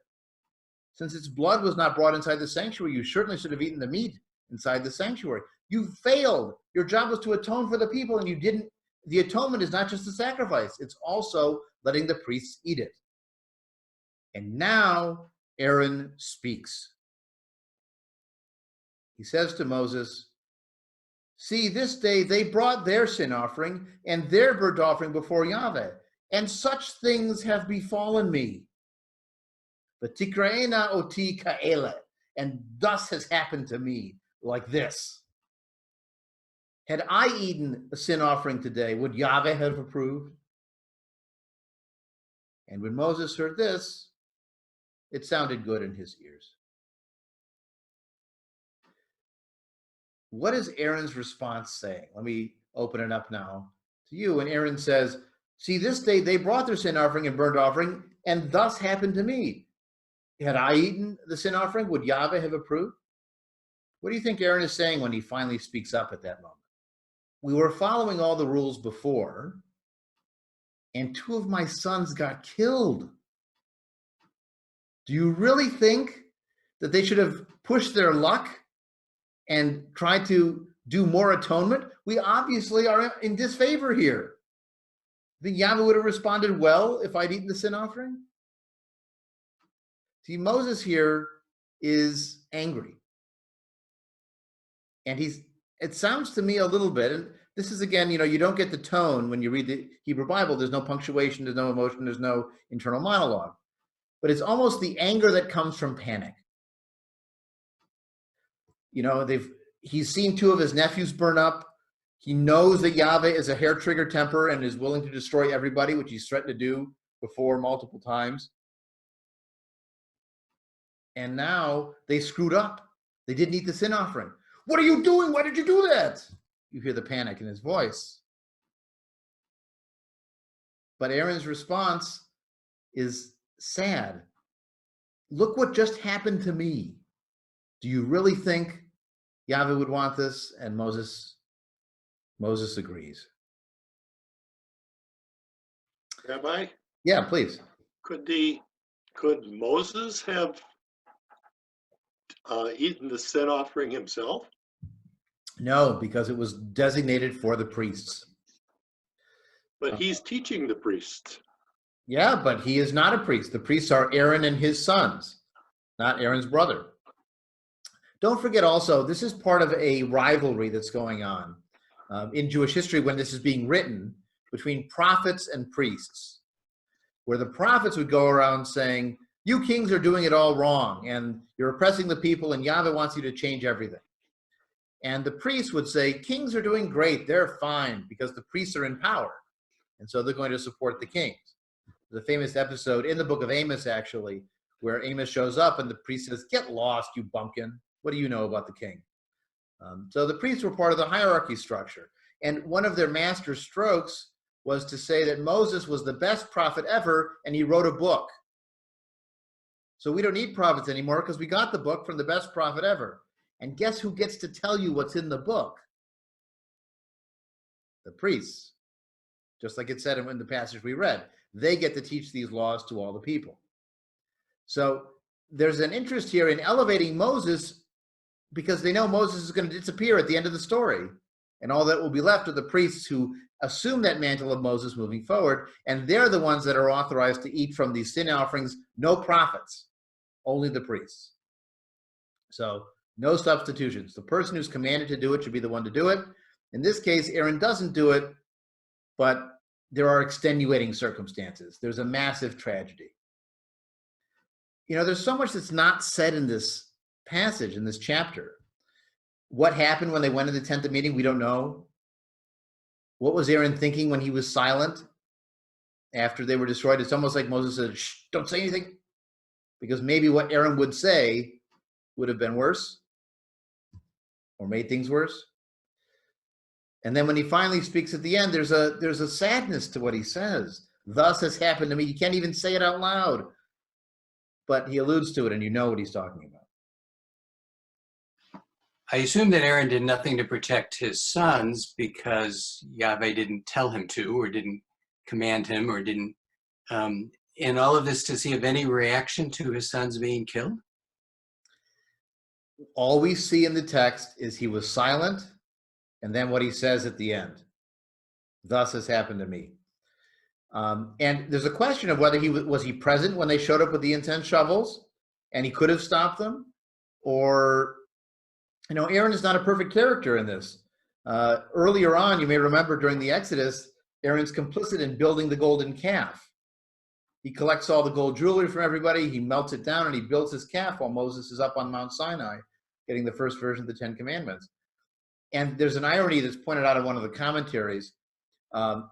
Since its blood was not brought inside the sanctuary, you certainly should have eaten the meat inside the sanctuary. You failed. Your job was to atone for the people, and you didn't. The atonement is not just a sacrifice. It's also letting the priests eat it." And now Aaron speaks. He says to Moses, "See, this day they brought their sin offering and their burnt offering before Yahweh, and such things have befallen me. V'tikraena oti ka'ele, and thus has happened to me, like this. Had I eaten a sin offering today, would Yahweh have approved?" And when Moses heard this, it sounded good in his ears. What is Aaron's response saying? Let me open it up now to you. And Aaron says, "See, this day they brought their sin offering and burnt offering, and thus happened to me. Had I eaten the sin offering, would Yahweh have approved?" What do you think Aaron is saying when he finally speaks up at that moment? We were following all the rules before, and 2 of my sons got killed. Do you really think that they should have pushed their luck and tried to do more atonement? We obviously are in disfavor here. Think Yahweh would have responded well if I'd eaten the sin offering? See, Moses here is angry. And it sounds to me a little bit, and this is again, you don't get the tone when you read the Hebrew Bible. There's no punctuation, there's no emotion, there's no internal monologue. But it's almost the anger that comes from panic. He's seen 2 of his nephews burn up. He knows that Yahweh is a hair-trigger temper and is willing to destroy everybody, which he's threatened to do before multiple times. And now they screwed up. They didn't eat the sin offering. "What are you doing? Why did you do that?" You hear the panic in his voice. But Aaron's response is sad. "Look what just happened to me. Do you really think Yahweh would want this?" And Moses agrees. Rabbi? Yeah, please. Could Moses have eaten the sin offering himself? No, because it was designated for the priests. But he's teaching the priests. Yeah, but he is not a priest. The priests are Aaron and his sons, not Aaron's brother. Don't forget also, this is part of a rivalry that's going on in Jewish history when this is being written between prophets and priests, where the prophets would go around saying, you kings are doing it all wrong, and you're oppressing the people, and Yahweh wants you to change everything. And the priests would say, kings are doing great, they're fine, because the priests are in power, and so they're going to support the kings. The famous episode in the book of Amos, actually, where Amos shows up and the priest says, get lost, you bumpkin. What do you know about the king? So the priests were part of the hierarchy structure. And one of their master strokes was to say that Moses was the best prophet ever, and he wrote a book. So we don't need prophets anymore because we got the book from the best prophet ever. And guess who gets to tell you what's in the book? The priests. Just like it said in the passage we read. They get to teach these laws to all the people. So there's an interest here in elevating Moses because they know Moses is going to disappear at the end of the story. And all that will be left are the priests who assume that mantle of Moses moving forward. And they're the ones that are authorized to eat from these sin offerings. No prophets, only the priests. So no substitutions. The person who's commanded to do it should be the one to do it. In this case, Aaron doesn't do it, but there are extenuating circumstances. There's a massive tragedy. You know, there's so much that's not said in this passage, in this chapter. What happened when they went to the tent of meeting? We don't know. What was Aaron thinking when he was silent after they were destroyed? It's almost like Moses said, shh, don't say anything. Because maybe what Aaron would say would have been worse or made things worse. And then when he finally speaks at the end, there's a sadness to what he says. Thus has happened to me. You can't even say it out loud. But he alludes to it, and you know what he's talking about. I assume that Aaron did nothing to protect his sons because Yahweh didn't tell him to, or didn't command him, or didn't, in all of this, does he have any reaction to his sons being killed? All we see in the text is he was silent, and then what he says at the end. Thus has happened to me. And there's a question of whether was he present when they showed up with the incense shovels, and he could have stopped them, or, you know, Aaron is not a perfect character in this. Earlier on, you may remember during the Exodus, Aaron's complicit in building the golden calf. He collects all the gold jewelry from everybody, he melts it down, and he builds his calf while Moses is up on Mount Sinai, getting the first version of the Ten Commandments. And there's an irony that's pointed out in one of the commentaries.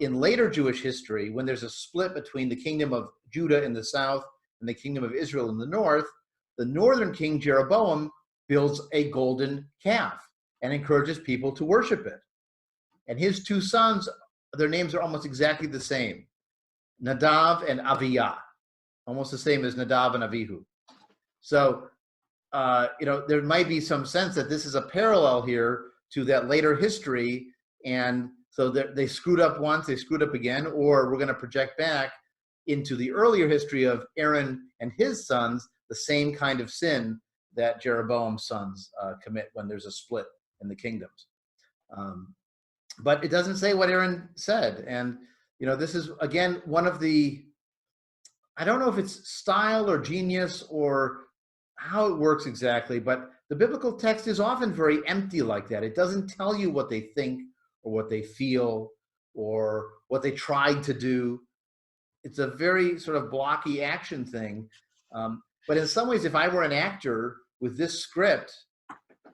In later Jewish history, when there's a split between the kingdom of Judah in the south and the kingdom of Israel in the north, the northern king Jeroboam builds a golden calf and encourages people to worship it. And his two sons, their names are almost exactly the same. Nadav and Aviah, almost the same as Nadav and Avihu. So, you know, there might be some sense that this is a parallel here to that later history, and so they screwed up once, they screwed up again, or we're going to project back into the earlier history of Aaron and his sons, the same kind of sin that Jeroboam's sons commit when there's a split in the kingdoms. But it doesn't say what Aaron said. And, you know, this is, again, one of the, I don't know if it's style or genius or how it works exactly, but the biblical text is often very empty like that. It doesn't tell you what they think or what they feel or what they tried to do. It's a very sort of blocky action thing. But in some ways, if I were an actor with this script,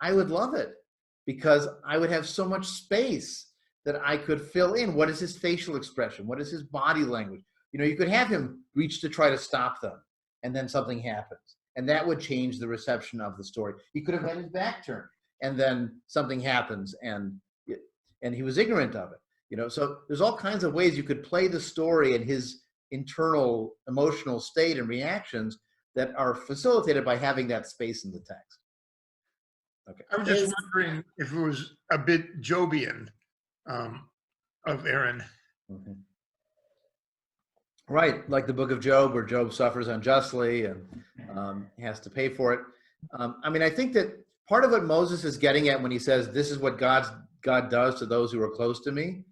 I would love it because I would have so much space that I could fill in. What is his facial expression? What is his body language? You know, you could have him reach to try to stop them, and then something happens. And that would change the reception of the story. He could have had his back turned, and then something happens, and he was ignorant of it. You know, so there's all kinds of ways you could play the story and his internal emotional state and reactions that are facilitated by having that space in the text. Okay. I was just wondering if it was a bit Jobian of Aaron. Mm-hmm. Right, like the book of Job, where Job suffers unjustly and he has to pay for it. I mean, I think that part of what Moses is getting at when he says, this is what God does to those who are close to me,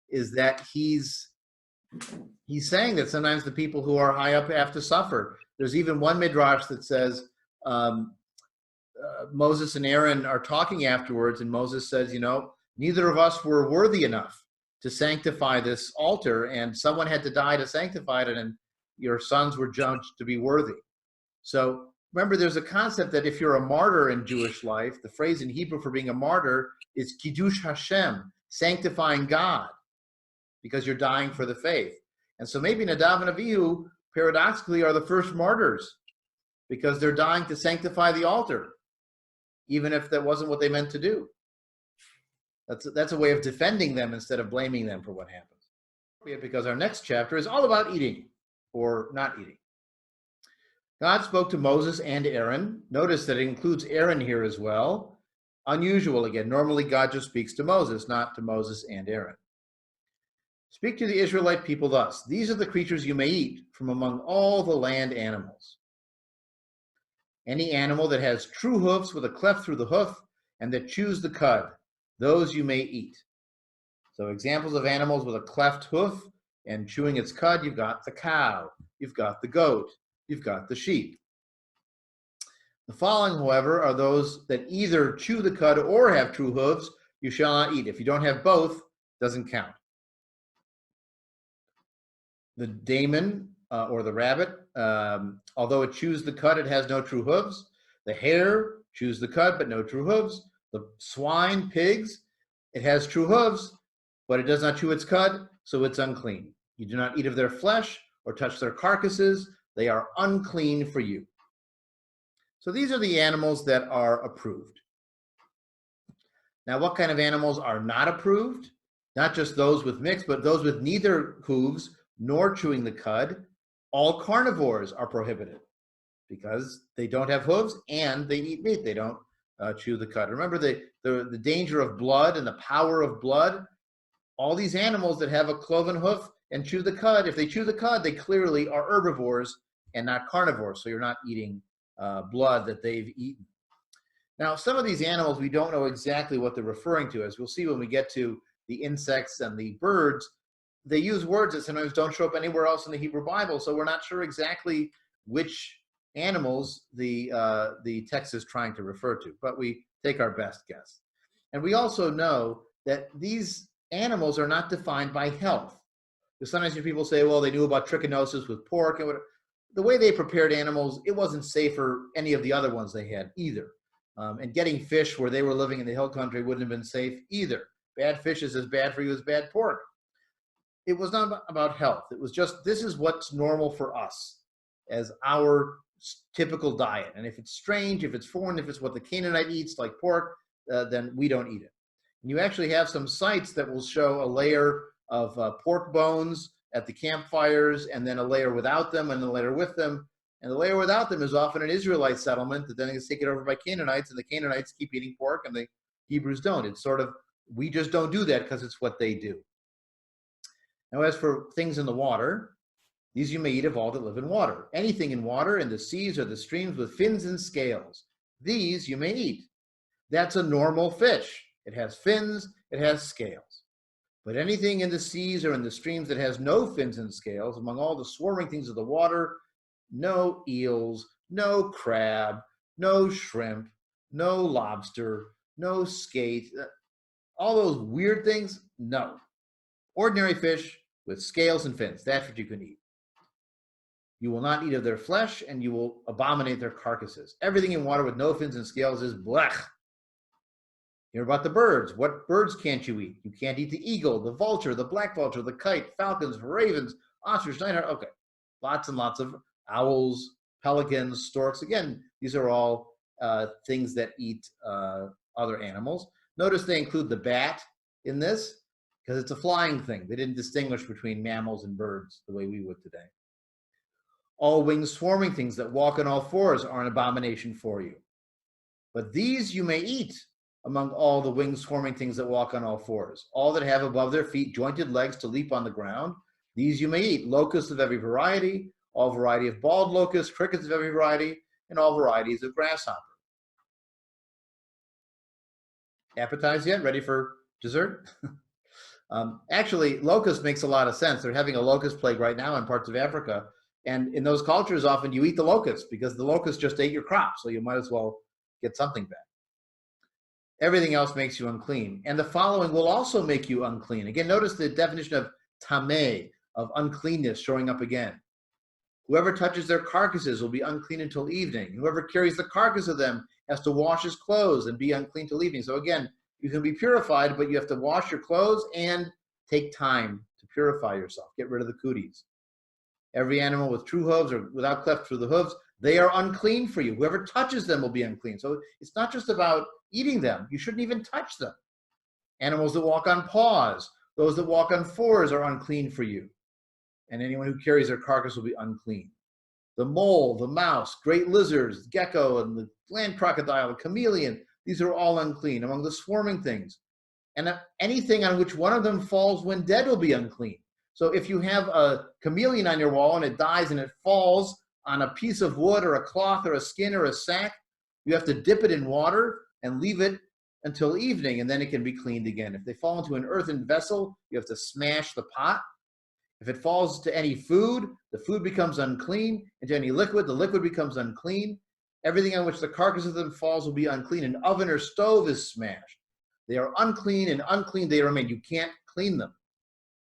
is that he's he's saying that sometimes the people who are high up have to suffer. There's even one midrash that says Moses and Aaron are talking afterwards, and Moses says, you know, neither of us were worthy enough to sanctify this altar, and someone had to die to sanctify it, and your sons were judged to be worthy. So remember, there's a concept that if you're a martyr in Jewish life, the phrase in Hebrew for being a martyr is kiddush Hashem, sanctifying God, because you're dying for the faith. And so maybe Nadav and Avihu, paradoxically, are the first martyrs, because they're dying to sanctify the altar, even if that wasn't what they meant to do. That's a way of defending them instead of blaming them for what happens. Because our next chapter is all about eating or not eating. God spoke to Moses and Aaron. Notice that it includes Aaron here as well. Unusual again. Normally God just speaks to Moses, not to Moses and Aaron. Speak to the Israelite people thus: these are the creatures you may eat from among all the land animals. Any animal that has true hoofs with a cleft through the hoof and that chews the cud, those you may eat. So examples of animals with a cleft hoof and chewing its cud: you've got the cow, you've got the goat, you've got the sheep. The following, however, are those that either chew the cud or have true hooves, you shall not eat. If you don't have both, it doesn't count. The daemon, or the rabbit, although it chews the cud, it has no true hooves. The hare chews the cud, but no true hooves. The swine, pigs, it has true hooves, but it does not chew its cud, so it's unclean. You do not eat of their flesh or touch their carcasses. They are unclean for you. So these are the animals that are approved. Now, what kind of animals are not approved? Not just those with mixed, but those with neither hooves nor chewing the cud. All carnivores are prohibited because they don't have hooves and they eat meat. They don't chew the cud. Remember the danger of blood and the power of blood. All these animals that have a cloven hoof and chew the cud, if they chew the cud, they clearly are herbivores and not carnivores. So you're not eating blood that they've eaten. Now, some of these animals, we don't know exactly what they're referring to. As we'll see when we get to the insects and the birds, they use words that sometimes don't show up anywhere else in the Hebrew Bible, so we're not sure exactly which animals the text is trying to refer to, but we take our best guess. And we also know that these animals are not defined by health. Because sometimes people say, well, they knew about trichinosis with pork, and the way they prepared animals, it wasn't safe for any of the other ones they had either. And getting fish where they were living in the hill country wouldn't have been safe either. Bad fish is as bad for you as bad pork. It was not about health. It was just, this is what's normal for us as our typical diet. And if it's strange, if it's foreign, if it's what the Canaanite eats, like pork, then we don't eat it. And you actually have some sites that will show a layer of pork bones at the campfires, and then a layer without them, and a layer with them. And the layer without them is often an Israelite settlement that then gets taken over by Canaanites, and the Canaanites keep eating pork, and the Hebrews don't. It's sort of, we just don't do that because it's what they do. Now, as for things in the water, these you may eat of all that live in water. Anything in water, in the seas or the streams with fins and scales, these you may eat. That's a normal fish. It has fins, it has scales. But anything in the seas or in the streams that has no fins and scales, among all the swarming things of the water, no eels, no crab, no shrimp, no lobster, no skate, all those weird things, no. Ordinary fish with scales and fins, that's what you can eat. You will not eat of their flesh, and you will abominate their carcasses. Everything in water with no fins and scales is blech. Hear about the birds. What birds can't you eat? You can't eat the eagle, the vulture, the black vulture, the kite, falcons, ravens, ostrich, nighthawk. Okay, lots and lots of owls, pelicans, storks. Again, these are all things that eat other animals. Notice they include the bat in this because it's a flying thing. They didn't distinguish between mammals and birds the way we would today. All winged swarming things that walk on all fours are an abomination for you. But these you may eat among all the winged swarming things that walk on all fours. All that have above their feet jointed legs to leap on the ground, these you may eat. Locusts of every variety, all variety of bald locusts, crickets of every variety, and all varieties of grasshopper. Appetized yet? Ready for dessert? Actually, locust makes a lot of sense. They're having a locust plague right now in parts of Africa. And in those cultures, often you eat the locust because the locust just ate your crop. So you might as well get something back. Everything else makes you unclean. And the following will also make you unclean. Again, notice the definition of tameh, of uncleanness, showing up again. Whoever touches their carcasses will be unclean until evening. Whoever carries the carcass of them has to wash his clothes and be unclean till evening. So again, you can be purified, but you have to wash your clothes and take time to purify yourself. Get rid of the cooties. Every animal with true hooves or without cleft through the hooves, they are unclean for you. Whoever touches them will be unclean. So it's not just about eating them. You shouldn't even touch them. Animals that walk on paws, those that walk on fours are unclean for you. And anyone who carries their carcass will be unclean. The mole, the mouse, great lizards, gecko, and the land crocodile, the chameleon, these are all unclean among the swarming things. And anything on which one of them falls when dead will be unclean. So if you have a chameleon on your wall and it dies and it falls on a piece of wood or a cloth or a skin or a sack, you have to dip it in water and leave it until evening, and then it can be cleaned again. If they fall into an earthen vessel, you have to smash the pot. If it falls to any food, the food becomes unclean. Into any liquid, the liquid becomes unclean. Everything on which the carcass of them falls will be unclean. An oven or stove is smashed. They are unclean, and unclean they remain. You can't clean them.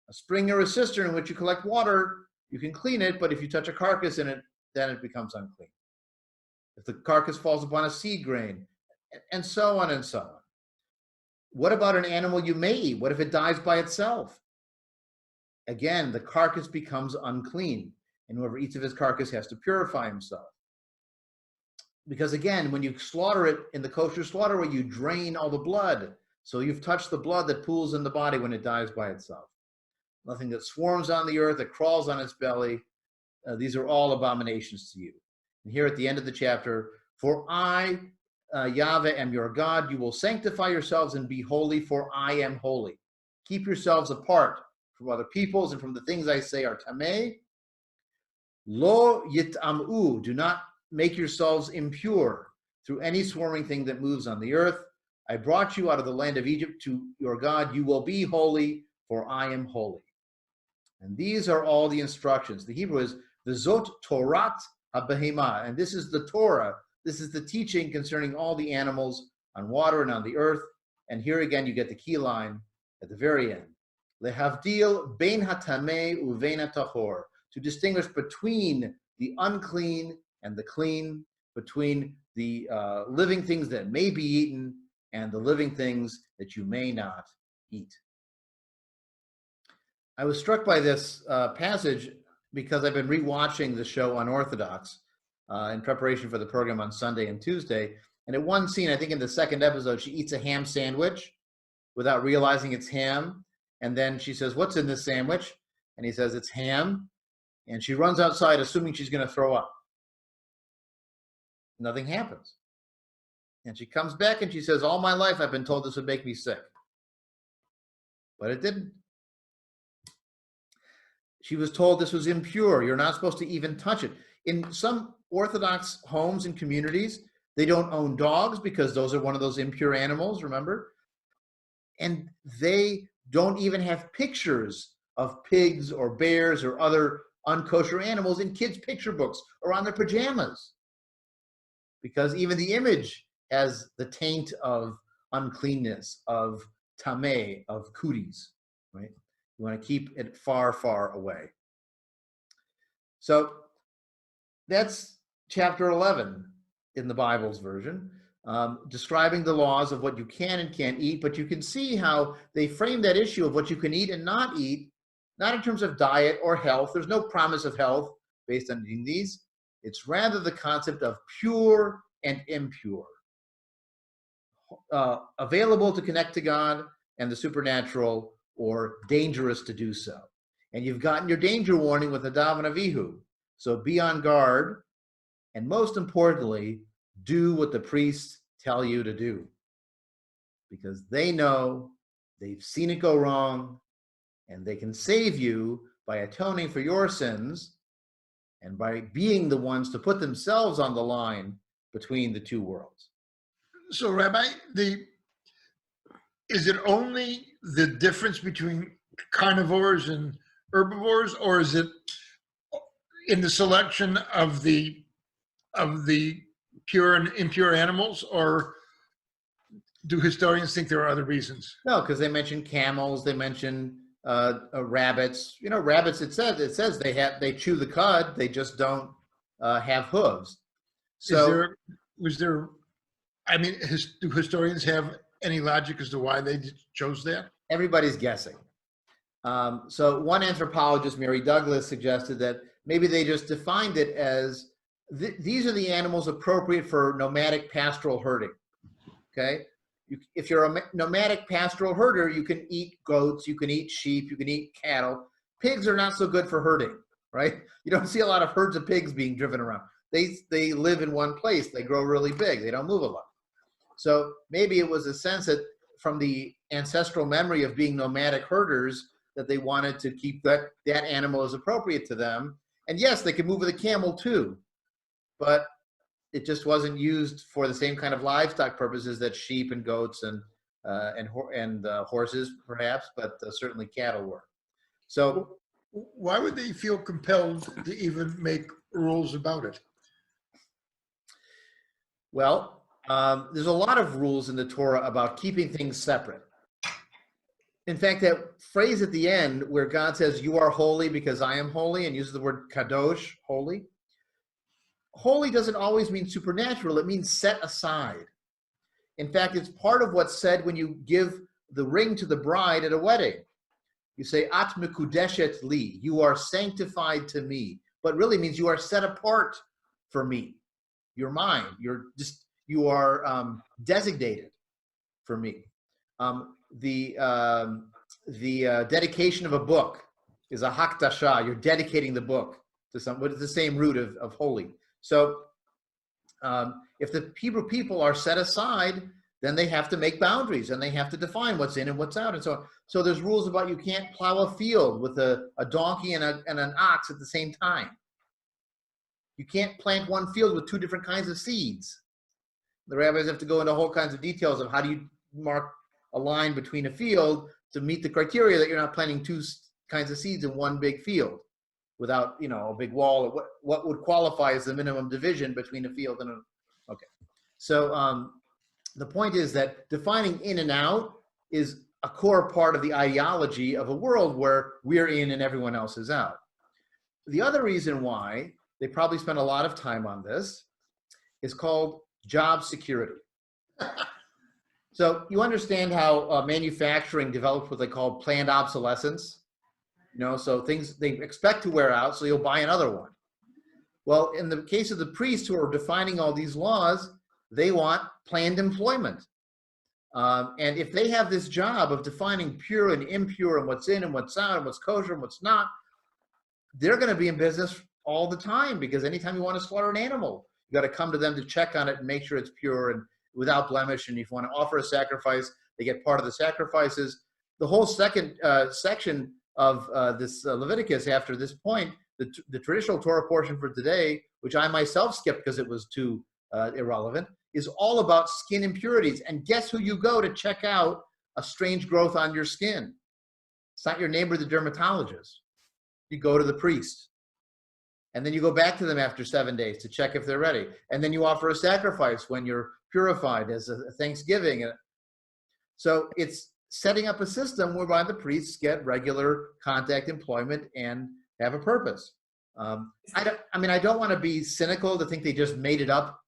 A spring or a cistern in which you collect water, you can clean it, but if you touch a carcass in it, then it becomes unclean. If the carcass falls upon a seed grain, and so on and so on. What about an animal you may eat? What if it dies by itself? Again, the carcass becomes unclean, and whoever eats of his carcass has to purify himself. Because again, when you slaughter it in the kosher slaughter where you drain all the blood, so you've touched the blood that pools in the body when it dies by itself. Nothing that swarms on the earth, that crawls on its belly, these are all abominations to you. And here at the end of the chapter, for I, Yahweh, am your God. You will sanctify yourselves and be holy, for I am holy. Keep yourselves apart from other peoples and from the things I say are tameh. Lo yit'amu, do not make yourselves impure through any swarming thing that moves on the earth. I brought you out of the land of Egypt to your God. You will be holy, for I am holy. And these are all the instructions. The Hebrew is v'zot Torat ha-behema, and this is the Torah. This is the teaching concerning all the animals on water and on the earth. And here again, you get the key line at the very end. Lehavdil bein hatameh uvein tahor, to distinguish between the unclean and the clean, between the living things that may be eaten and the living things that you may not eat. I was struck by this passage because I've been rewatching the show Unorthodox in preparation for the program on Sunday and Tuesday. And at one scene, I think in the second episode, she eats a ham sandwich without realizing it's ham. And then she says, "What's in this sandwich?" And he says, "It's ham." And she runs outside, assuming she's going to throw up. Nothing happens. And she comes back and she says, "All my life I've been told this would make me sick." But it didn't. She was told this was impure. You're not supposed to even touch it. In some Orthodox homes and communities, they don't own dogs because those are one of those impure animals, remember? And they don't even have pictures of pigs or bears or other unkosher animals in kids' picture books or on their pajamas. Because even the image has the taint of uncleanness, of tameh, of cooties, right? You want to keep it far, far away. So that's chapter 11 in the Bible's version, describing the laws of what you can and can't eat. But you can see how they frame that issue of what you can eat and not eat, not in terms of diet or health. There's no promise of health based on eating these. It's rather the concept of pure and impure, available to connect to God and the supernatural, or dangerous to do so. And you've gotten your danger warning with Nadav and Avihu. So be on guard, and most importantly, do what the priests tell you to do. Because they know, they've seen it go wrong, and they can save you by atoning for your sins and by being the ones to put themselves on the line between the two worlds. So, Rabbi, is it only the difference between carnivores and herbivores, or is it in the selection of the pure and impure animals, or do historians think there are other reasons? No, because they mention camels, they mention rabbits. You know, rabbits. It says they chew the cud. They just don't have hooves. So Do historians have any logic as to why they chose that? everybody's guessing. So one anthropologist, Mary Douglas, suggested that maybe they just defined it as these are the animals appropriate for nomadic pastoral herding. Okay, if you're a nomadic pastoral herder, you can eat goats, you can eat sheep, you can eat cattle. Pigs are not so good for herding, right? You don't see a lot of herds of pigs being driven around. They live in one place. They grow really big. They don't move a lot. So maybe it was a sense that from the ancestral memory of being nomadic herders that they wanted to keep that animal as appropriate to them. And yes, they could move with a camel too, but it just wasn't used for the same kind of livestock purposes that sheep and goats and horses perhaps, but certainly cattle were. So why would they feel compelled to even make rules about it? Well, there's a lot of rules in the Torah about keeping things separate. In fact, that phrase at the end where God says, "You are holy because I am holy," and uses the word kadosh, holy. Holy doesn't always mean supernatural. It means set aside. In fact, it's part of what's said when you give the ring to the bride at a wedding. You say, "At mekudeshet li," you are sanctified to me, but really means you are set apart for me. You're mine. You are designated for me. The dedication of a book is a hakdasha. You're dedicating the book to someone. It's the same root of holy. So if the Hebrew people are set aside, then they have to make boundaries and they have to define what's in and what's out and so on. So there's rules about you can't plow a field with a donkey and an ox at the same time. You can't plant one field with two different kinds of seeds. The rabbis have to go into whole kinds of details of how do you mark a line between a field to meet the criteria that you're not planting two kinds of seeds in one big field without, a big wall, or what would qualify as the minimum division between a field and okay. So the point is that defining in and out is a core part of the ideology of a world where we're in and everyone else is out. The other reason why they probably spend a lot of time on this is called job security. So you understand how manufacturing developed what they call planned obsolescence? So things they expect to wear out, so you'll buy another one. Well, in the case of the priests who are defining all these laws, they want planned employment. And if they have this job of defining pure and impure and what's in and what's out and what's kosher and what's not, they're going to be in business all the time, because anytime you want to slaughter an animal, you got to come to them to check on it and make sure it's pure and without blemish. And if you want to offer a sacrifice, they get part of the sacrifices. The whole second section of this Leviticus after this point, the traditional Torah portion for today, which I myself skipped because it was too irrelevant, is all about skin impurities. And guess who you go to check out a strange growth on your skin? It's not your neighbor, the dermatologist. You go to the priest. And then you go back to them after 7 days to check if they're ready. And then you offer a sacrifice when you're purified as a Thanksgiving. So it's setting up a system whereby the priests get regular contact employment and have a purpose. I don't want to be cynical to think they just made it up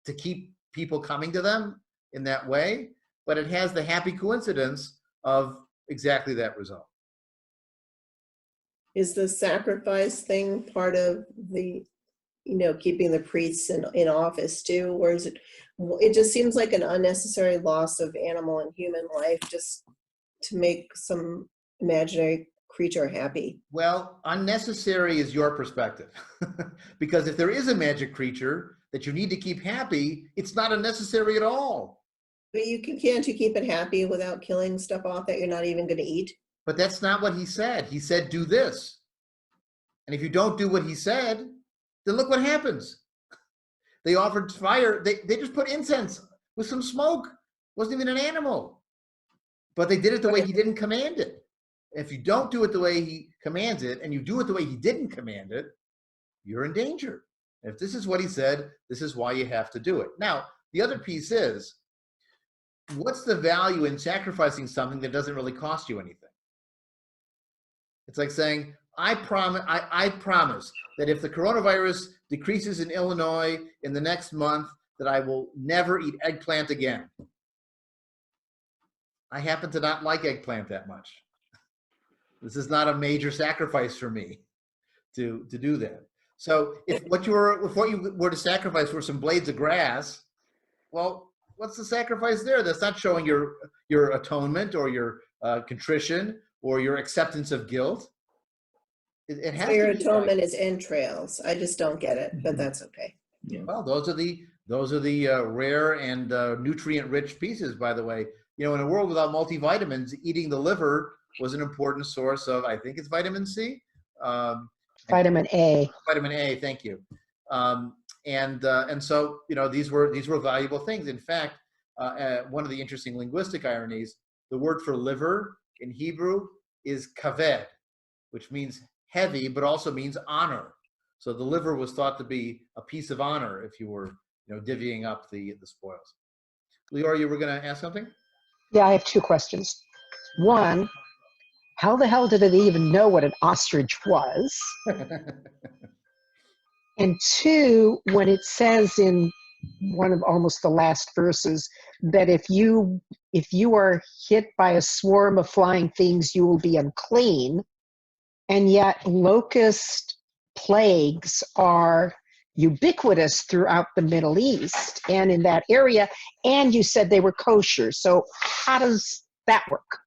to keep people coming to them in that way, but it has the happy coincidence of exactly that result. Is the sacrifice thing part of the, keeping the priests in office too? Or is it just seems like an unnecessary loss of animal and human life just to make some imaginary creature happy? Well, unnecessary is your perspective. Because if there is a magic creature that you need to keep happy, it's not unnecessary at all. But can't you keep it happy without killing stuff off that you're not even going to eat? But that's not what he said. He said, do this. And if you don't do what he said, then look what happens. They offered fire. They just put incense with some smoke. It wasn't even an animal. But they did it the way he didn't command it. If you don't do it the way he commands it, and you do it the way he didn't command it, you're in danger. If this is what he said, this is why you have to do it. Now, the other piece is, what's the value in sacrificing something that doesn't really cost you anything? It's like saying, I promise that if the coronavirus decreases in Illinois in the next month, that I will never eat eggplant again. I happen to not like eggplant that much. This is not a major sacrifice for me to do that. So if what you were to sacrifice were some blades of grass, well, what's the sacrifice there? That's not showing your atonement or your contrition or your acceptance of guilt. It has So your to be atonement right. is entrails. I just don't get it, but that's okay. Well, those are the rare and nutrient-rich pieces, by the way. You know, in a world without multivitamins, eating the liver was an important source of, I think it's vitamin C. Vitamin A. Vitamin A, thank you. And so, you know, these were valuable things. In fact, one of the interesting linguistic ironies, the word for liver in Hebrew is kaved, which means heavy, but also means honor. So the liver was thought to be a piece of honor if you were, you know, divvying up the spoils. Leora, you were going to ask something? Yeah, I have two questions. One, how the hell did it even know what an ostrich was? And two, when it says in one of almost the last verses that if you are hit by a swarm of flying things, you will be unclean, and yet locust plagues are ubiquitous throughout the Middle East and in that area, and you said they were kosher. So how does that work?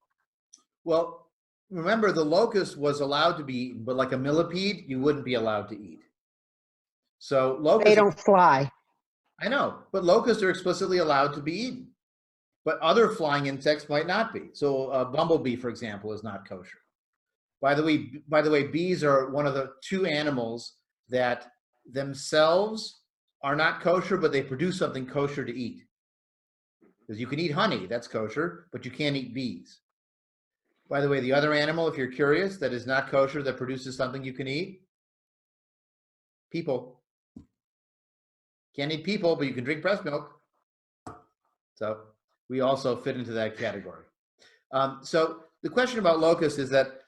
Well, remember, the locust was allowed to be eaten, but like a millipede, you wouldn't be allowed to eat. So locusts, They don't fly. I know, but locusts are explicitly allowed to be eaten. But other flying insects might not be. So a bumblebee, for example, is not kosher. By the way, bees are one of the two animals that themselves are not kosher, but they produce something kosher to eat. Because you can eat honey, that's kosher, but you can't eat bees. By the way, the other animal, if you're curious, that is not kosher, that produces something you can eat, people. Can't eat people, but you can drink breast milk. So we also fit into that category. So the question about locusts is that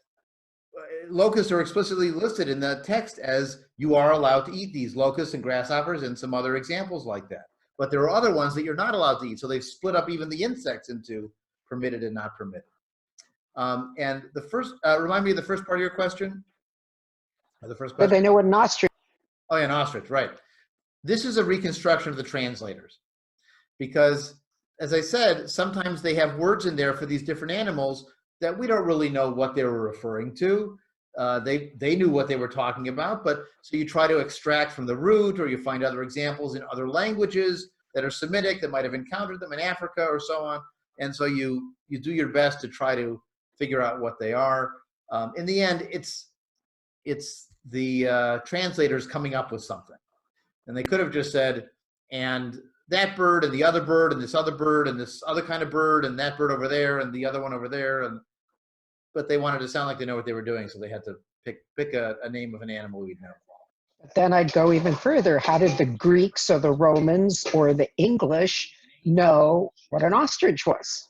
locusts are explicitly listed in the text as you are allowed to eat these, locusts and grasshoppers and some other examples like that. But there are other ones that you're not allowed to eat. So they've split up even the insects into permitted and not permitted. And the first, remind me of the first part of your question. The first But question. they know what an ostrich. Oh, yeah, an ostrich, right. This is a reconstruction of the translators. Because, as I said, sometimes they have words in there for these different animals that we don't really know what they were referring to. They knew what they were talking about, but so you try to extract from the root, or you find other examples in other languages that are Semitic that might have encountered them in Africa or so on. And so you do your best to try to figure out what they are. In the end, it's the translators coming up with something. And they could have just said, and that bird and the other bird and this other bird and this other kind of bird and that bird over there and the other one over there. But they wanted to sound like they know what they were doing, so they had to pick a name of an animal we'd know. Then I'd go even further. How did the Greeks or the Romans or the English know what an ostrich was?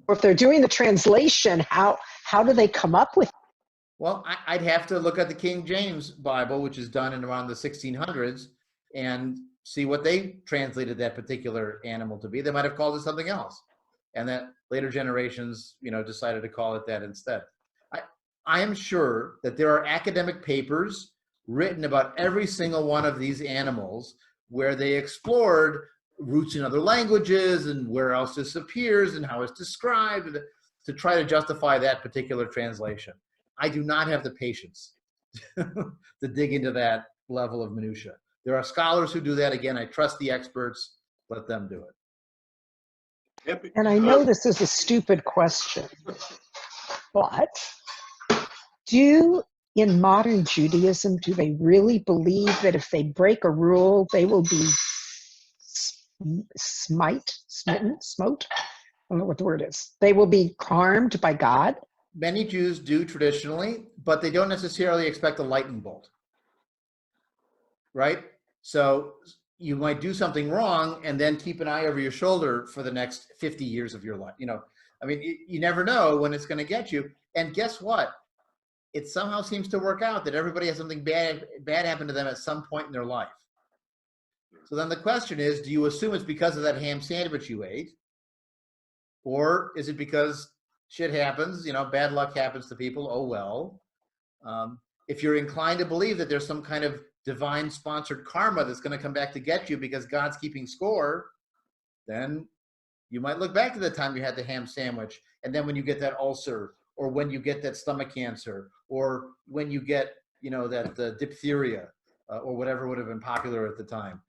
Or if they're doing the translation, how do they come up with it? Well, I'd have to look at the King James Bible, which is done in around the 1600s, and see what they translated that particular animal to be. They might have called it something else, and that later generations, decided to call it that instead. I am sure that there are academic papers written about every single one of these animals where they explored roots in other languages and where else this appears and how it's described to try to justify that particular translation. I do not have the patience to dig into that level of minutia. There are scholars who do that. Again, I trust the experts. Let them do it. And I know this is a stupid question, but in modern Judaism, do they really believe that if they break a rule, they will be smote? I don't know what the word is. They will be harmed by God. Many Jews do traditionally, but they don't necessarily expect a lightning bolt, right? So you might do something wrong and then keep an eye over your shoulder for the next 50 years of your life. You know, I mean, you never know when it's going to get you. And guess what? It somehow seems to work out that everybody has something bad happen to them at some point in their life. So then the question is, do you assume it's because of that ham sandwich you ate? Or is it because shit happens, you know, bad luck happens to people, oh well. If you're inclined to believe that there's some kind of divine sponsored karma that's going to come back to get you because God's keeping score, then you might look back to the time you had the ham sandwich, and then when you get that ulcer, or when you get that stomach cancer, or when you get, you know, that diphtheria, or whatever would have been popular at the time,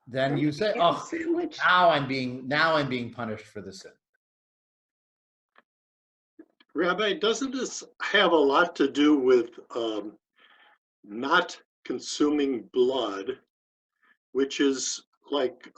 then you say, oh, now I'm being punished for the sin. Rabbi, doesn't this have a lot to do with not consuming blood, which is like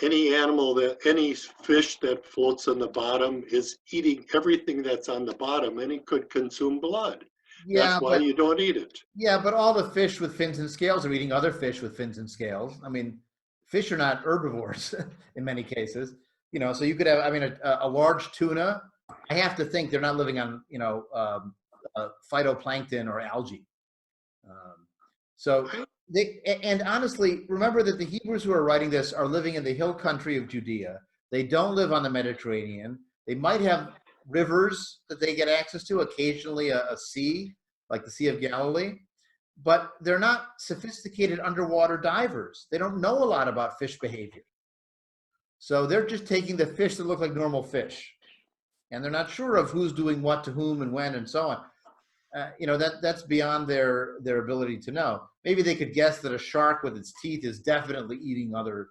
any fish that floats on the bottom is eating everything that's on the bottom, and it could consume blood. Yeah, that's why you don't eat it. Yeah, but all the fish with fins and scales are eating other fish with fins and scales. I mean, fish are not herbivores in many cases. You know, so you could have, I mean, a large tuna. I have to think they're not living on, you know, phytoplankton or algae. So they, and honestly, remember that the Hebrews who are writing this are living in the hill country of Judea. They don't live on the Mediterranean. They might have rivers that they get access to, occasionally a sea, like the Sea of Galilee, but they're not sophisticated underwater divers. They don't know a lot about fish behavior. So they're just taking the fish that look like normal fish, and they're not sure of who's doing what to whom and when and so on. You know, that's beyond their ability to know. Maybe they could guess that a shark with its teeth is definitely eating other,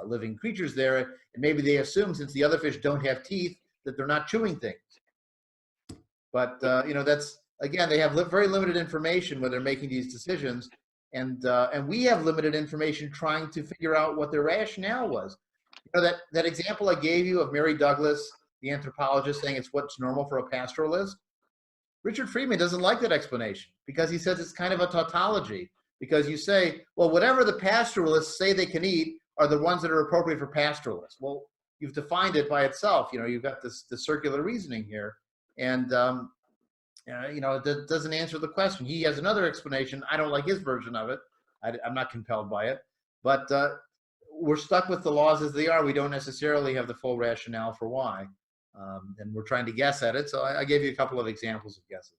living creatures there, and maybe they assume since the other fish don't have teeth that they're not chewing things. But you know, that's again, they have very limited information when they're making these decisions, and we have limited information trying to figure out what their rationale was. You know, that example I gave you of Mary Douglas, the anthropologist, saying it's what's normal for a pastoralist. Richard Friedman doesn't like that explanation because he says it's kind of a tautology, because you say, well, whatever the pastoralists say they can eat are the ones that are appropriate for pastoralists. Well, you've defined it by itself. You know, you've got the circular reasoning here, and you know, it doesn't answer the question. He has another explanation. I don't like his version of it. I'm not compelled by it, but we're stuck with the laws as they are. We don't necessarily have the full rationale for why. And we're trying to guess at it. So I gave you a couple of examples of guesses.